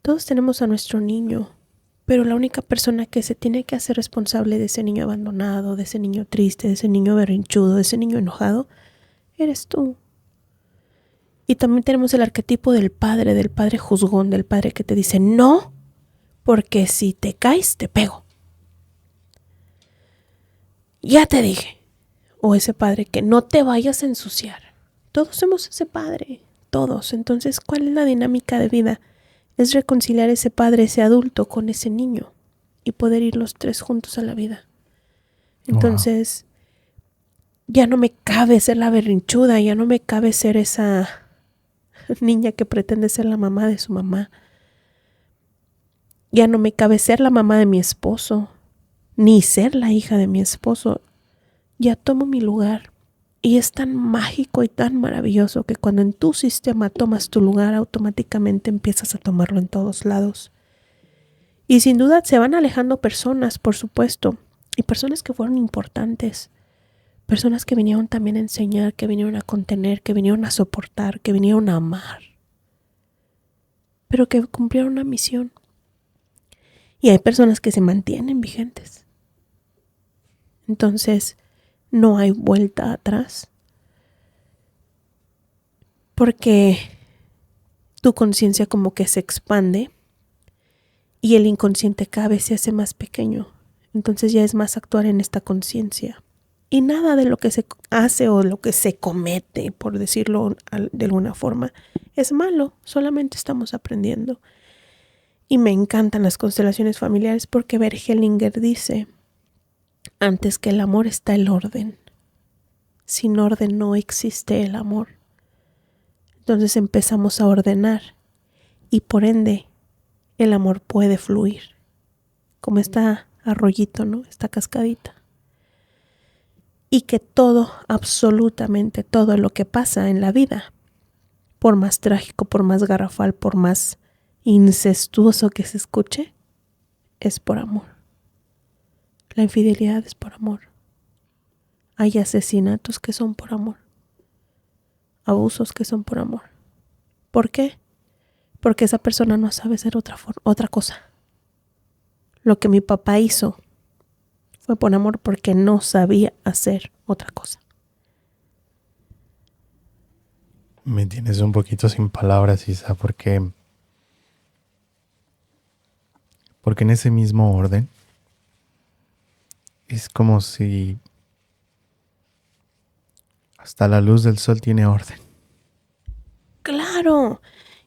Todos tenemos a nuestro niño, pero la única persona que se tiene que hacer responsable de ese niño abandonado, de ese niño triste, de ese niño berrinchudo, de ese niño enojado, eres tú. Y también tenemos el arquetipo del padre juzgón, del padre que te dice no, porque si te caes te pego. Ya te dije. O ese padre que no te vayas a ensuciar. Todos somos ese padre, todos. Entonces, ¿cuál es la dinámica de vida? Es reconciliar ese padre, ese adulto con ese niño y poder ir los 3 juntos a la vida. Entonces, ya no me cabe ser la berrinchuda, ya no me cabe ser esa niña que pretende ser la mamá de su mamá. Ya no me cabe ser la mamá de mi esposo, ni ser la hija de mi esposo. Ya tomo mi lugar. Y es tan mágico y tan maravilloso que cuando en tu sistema tomas tu lugar, automáticamente empiezas a tomarlo en todos lados. Y sin duda se van alejando personas, por supuesto, y personas que fueron importantes, personas que vinieron también a enseñar, que vinieron a contener, que vinieron a soportar, que vinieron a amar, pero que cumplieron una misión. Y hay personas que se mantienen vigentes. Entonces, no hay vuelta atrás. Porque tu conciencia como que se expande y el inconsciente cada vez se hace más pequeño. Entonces ya es más actuar en esta conciencia. Y nada de lo que se hace o lo que se comete, por decirlo de alguna forma, es malo. Solamente estamos aprendiendo. Y me encantan las constelaciones familiares porque Bert Hellinger dice, antes que el amor está el orden. Sin orden no existe el amor. Entonces empezamos a ordenar y por ende el amor puede fluir. Como esta arroyito, ¿no? Esta cascadita. Y que todo, absolutamente todo lo que pasa en la vida, por más trágico, por más garrafal, por más incestuoso que se escuche, es por amor. La infidelidad es por amor. Hay asesinatos que son por amor. Abusos que son por amor. ¿Por qué? Porque esa persona no sabe hacer otra cosa. Lo que mi papá hizo fue por amor porque no sabía hacer otra cosa. Me tienes un poquito sin palabras, Isa, porque en ese mismo orden es como si hasta la luz del sol tiene orden. ¡Claro!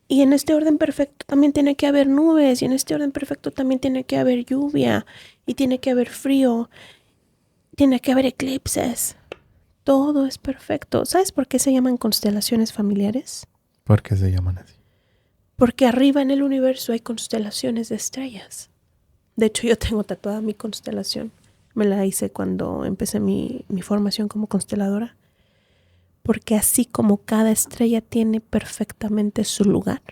Y en este orden perfecto también tiene que haber nubes, y en este orden perfecto también tiene que haber lluvia, y tiene que haber frío, tiene que haber eclipses. Todo es perfecto. ¿Sabes por qué se llaman constelaciones familiares? ¿Por qué se llaman así? Porque arriba en el universo hay constelaciones de estrellas. De hecho, yo tengo tatuada mi constelación. Me la hice cuando empecé mi formación como consteladora. Porque así como cada estrella tiene perfectamente su lugar,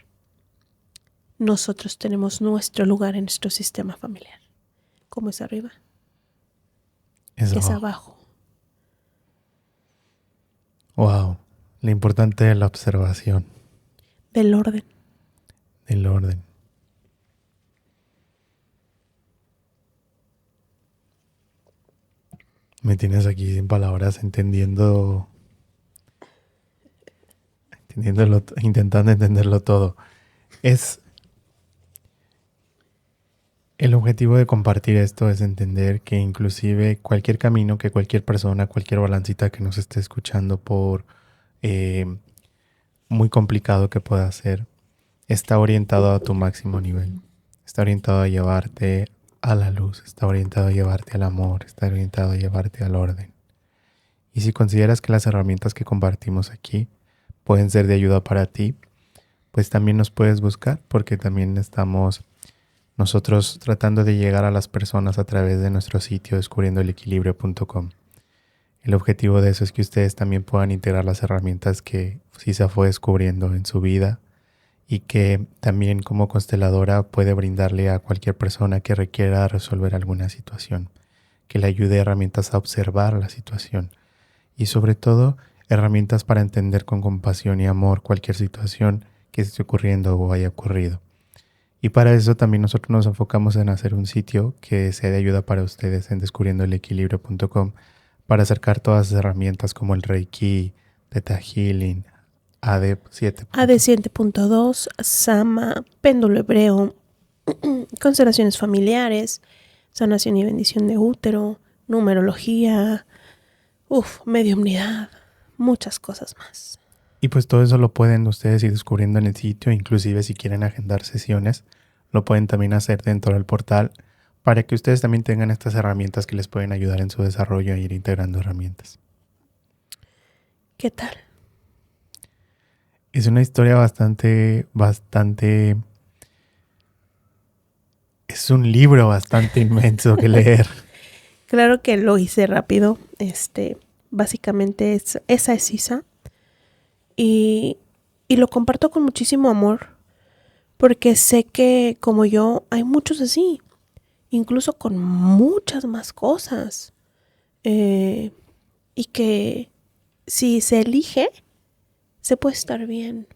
nosotros tenemos nuestro lugar en nuestro sistema familiar. ¿Cómo es arriba? Es abajo. Wow, lo importante de la observación. Del orden. Del orden. Me tienes aquí sin palabras intentando entenderlo todo. El objetivo de compartir esto es entender que inclusive cualquier camino que cualquier persona, cualquier balancita que nos esté escuchando por muy complicado que pueda ser, está orientado a tu máximo nivel. Está orientado a llevarte a la luz, está orientado a llevarte al amor, está orientado a llevarte al orden. Y si consideras que las herramientas que compartimos aquí pueden ser de ayuda para ti, pues también nos puedes buscar, porque también estamos nosotros tratando de llegar a las personas a través de nuestro sitio descubriendoelequilibrio.com. El objetivo de eso es que ustedes también puedan integrar las herramientas que Sisa fue descubriendo en su vida y que también como consteladora puede brindarle a cualquier persona que requiera resolver alguna situación, que le ayude herramientas a observar la situación y sobre todo herramientas para entender con compasión y amor cualquier situación que esté ocurriendo o haya ocurrido. Y para eso también nosotros nos enfocamos en hacer un sitio que sea de ayuda para ustedes en descubriendoelequilibrio.com para acercar todas las herramientas como el Reiki, Theta Healing, AD7. AD7.2, Sama, péndulo hebreo, constelaciones familiares, sanación y bendición de útero, numerología, mediumnidad, muchas cosas más. Y pues todo eso lo pueden ustedes ir descubriendo en el sitio, inclusive si quieren agendar sesiones, lo pueden también hacer dentro del portal para que ustedes también tengan estas herramientas que les pueden ayudar en su desarrollo e ir integrando herramientas. ¿Qué tal? Es una historia bastante... Es un libro bastante inmenso que leer. Claro que lo hice rápido. Básicamente esa es Isa. Y lo comparto con muchísimo amor. Porque sé que, como yo, hay muchos así. Incluso con muchas más cosas. Y que si se elige, se puede estar bien.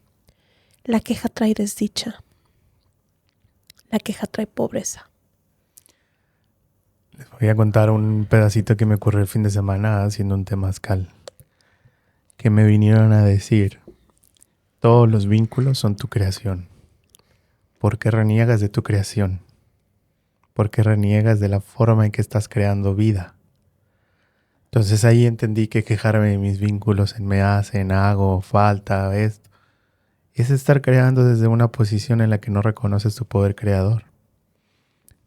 La queja trae desdicha. La queja trae pobreza. Les voy a contar un pedacito que me ocurrió el fin de semana haciendo un temazcal. Que me vinieron a decir: todos los vínculos son tu creación. ¿Por qué reniegas de tu creación? ¿Por qué reniegas de la forma en que estás creando vida? Entonces ahí entendí que quejarme de mis vínculos en me hacen, hago, falta, esto, es estar creando desde una posición en la que no reconoces tu poder creador.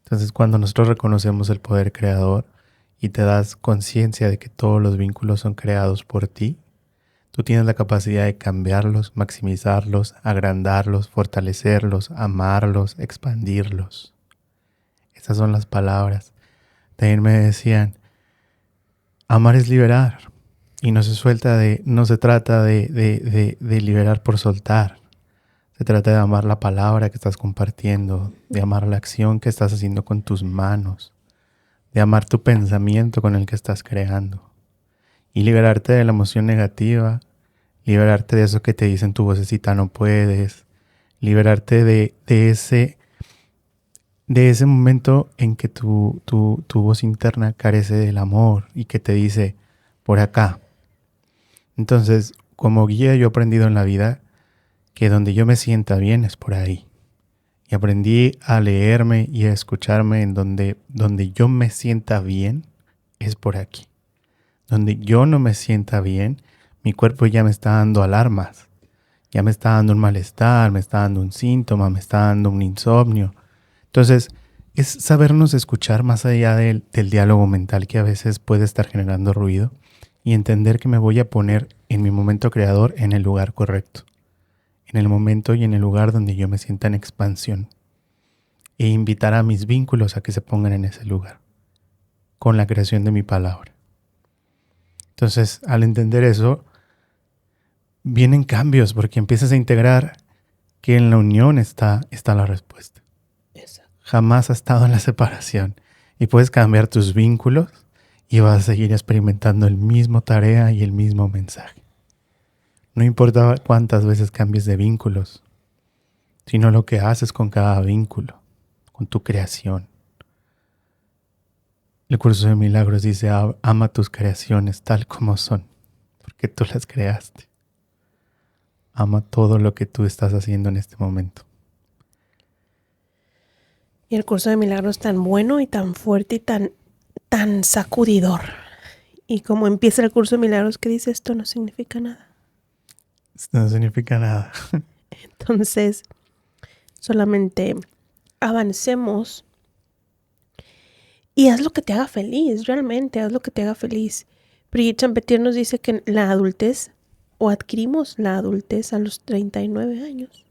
Entonces cuando nosotros reconocemos el poder creador y te das conciencia de que todos los vínculos son creados por ti, tú tienes la capacidad de cambiarlos, maximizarlos, agrandarlos, fortalecerlos, amarlos, expandirlos. Esas son las palabras. También me decían: amar es liberar. Y no se trata de liberar por soltar. Se trata de amar la palabra que estás compartiendo, de amar la acción que estás haciendo con tus manos, de amar tu pensamiento con el que estás creando. Y liberarte de la emoción negativa, liberarte de eso que te dice en tu vocecita no puedes, liberarte de ese momento en que tu voz interna carece del amor y que te dice por acá. Entonces, como guía, yo he aprendido en la vida que donde yo me sienta bien es por ahí. Y aprendí a leerme y a escucharme en donde yo me sienta bien es por aquí. Donde yo no me sienta bien, mi cuerpo ya me está dando alarmas. Ya me está dando un malestar, me está dando un síntoma, me está dando un insomnio. Entonces, es sabernos escuchar más allá del diálogo mental que a veces puede estar generando ruido y entender que me voy a poner en mi momento creador en el lugar correcto, en el momento y en el lugar donde yo me sienta en expansión, e invitar a mis vínculos a que se pongan en ese lugar, con la creación de mi palabra. Entonces, al entender eso, vienen cambios porque empiezas a integrar que en la unión está la respuesta. Exacto. Jamás has estado en la separación y puedes cambiar tus vínculos y vas a seguir experimentando el mismo tarea y el mismo mensaje. No importa cuántas veces cambies de vínculos, sino lo que haces con cada vínculo, con tu creación. El curso de milagros dice: ama tus creaciones tal como son, porque tú las creaste. Ama todo lo que tú estás haciendo en este momento. Y el curso de milagros tan bueno y tan fuerte y tan sacudidor. Y como empieza el curso de milagros que dice: esto no significa nada. Esto no significa nada. Entonces, solamente avancemos y haz lo que te haga feliz, realmente haz lo que te haga feliz. Brigitte Champetier nos dice que la adultez, o adquirimos la adultez a los 39 años.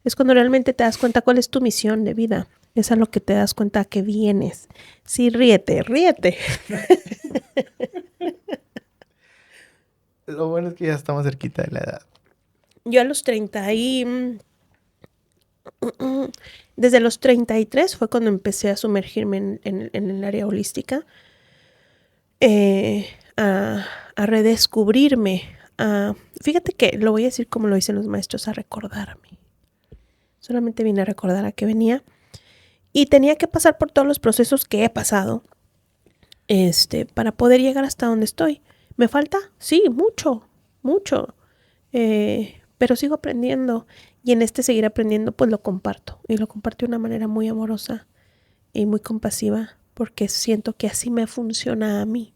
Es cuando realmente te das cuenta cuál es tu misión de vida. Es a lo que te das cuenta que vienes. Sí, ríete. Lo bueno es que ya estamos cerquita de la edad. Yo a los 30 desde los 33 fue cuando empecé a sumergirme en el área holística. a redescubrirme. Fíjate que lo voy a decir como lo dicen los maestros, a recordarme. Solamente vine a recordar a qué venía. Y tenía que pasar por todos los procesos que he pasado para poder llegar hasta donde estoy. ¿Me falta? Sí, mucho, mucho. Pero sigo aprendiendo. Y en seguir aprendiendo, pues lo comparto. Y lo comparto de una manera muy amorosa y muy compasiva, porque siento que así me funciona a mí.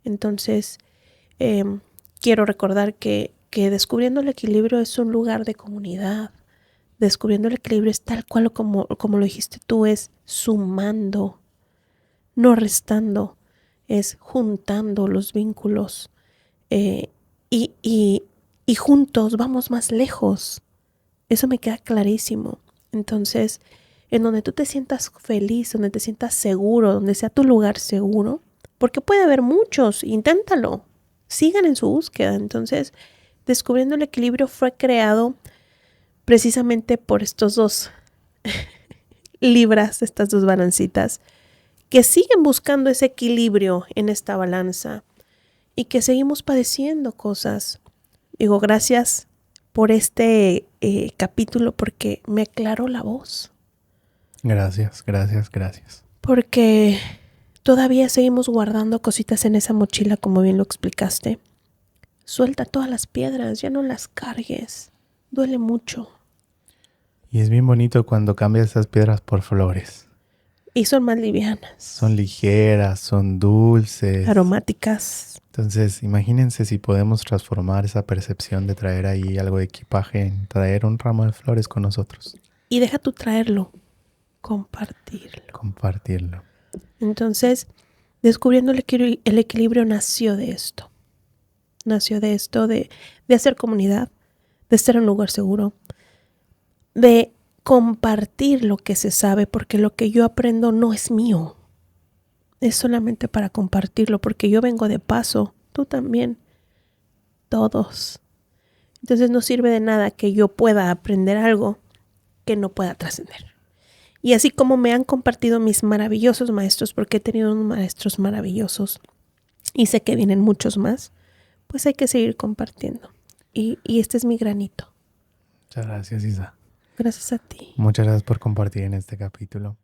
Entonces, quiero recordar que descubriendo el equilibrio es un lugar de comunidad. Descubriendo el equilibrio es tal cual como lo dijiste tú, es sumando, no restando, es juntando los vínculos y juntos vamos más lejos. Eso me queda clarísimo. Entonces, en donde tú te sientas feliz, donde te sientas seguro, donde sea tu lugar seguro, porque puede haber muchos, inténtalo, sigan en su búsqueda. Entonces, descubriendo el equilibrio fue creado precisamente por estos dos libras, estas dos balancitas, que siguen buscando ese equilibrio en esta balanza y que seguimos padeciendo cosas. Digo, gracias por este capítulo porque me aclaró la voz. Gracias. Porque todavía seguimos guardando cositas en esa mochila, como bien lo explicaste. Suelta todas las piedras, ya no las cargues. Duele mucho. Y es bien bonito cuando cambias esas piedras por flores. Y son más livianas. Son ligeras, son dulces. Aromáticas. Entonces, imagínense si podemos transformar esa percepción de traer ahí algo de equipaje en traer un ramo de flores con nosotros. Y deja tú traerlo, compartirlo. Entonces, descubriendo el equilibrio nació de esto. Nació de esto, de hacer comunidad, de estar en un lugar seguro, de compartir lo que se sabe, porque lo que yo aprendo no es mío. Es solamente para compartirlo, porque yo vengo de paso, tú también, todos. Entonces no sirve de nada que yo pueda aprender algo que no pueda trascender. Y así como me han compartido mis maravillosos maestros, porque he tenido unos maestros maravillosos y sé que vienen muchos más, pues hay que seguir compartiendo. Y este es mi granito. Muchas gracias, Isa. Gracias a ti. Muchas gracias por compartir en este capítulo.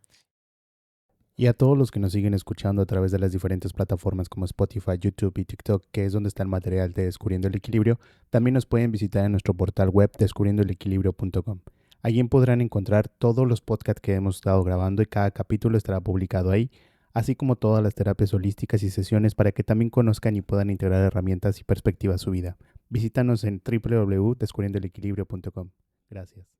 Y a todos los que nos siguen escuchando a través de las diferentes plataformas como Spotify, YouTube y TikTok, que es donde está el material de Descubriendo el Equilibrio, también nos pueden visitar en nuestro portal web descubriendoelequilibrio.com. Allí podrán encontrar todos los podcasts que hemos estado grabando y cada capítulo estará publicado ahí, así como todas las terapias holísticas y sesiones para que también conozcan y puedan integrar herramientas y perspectivas a su vida. Visítanos en www.descubriendoelequilibrio.com. Gracias.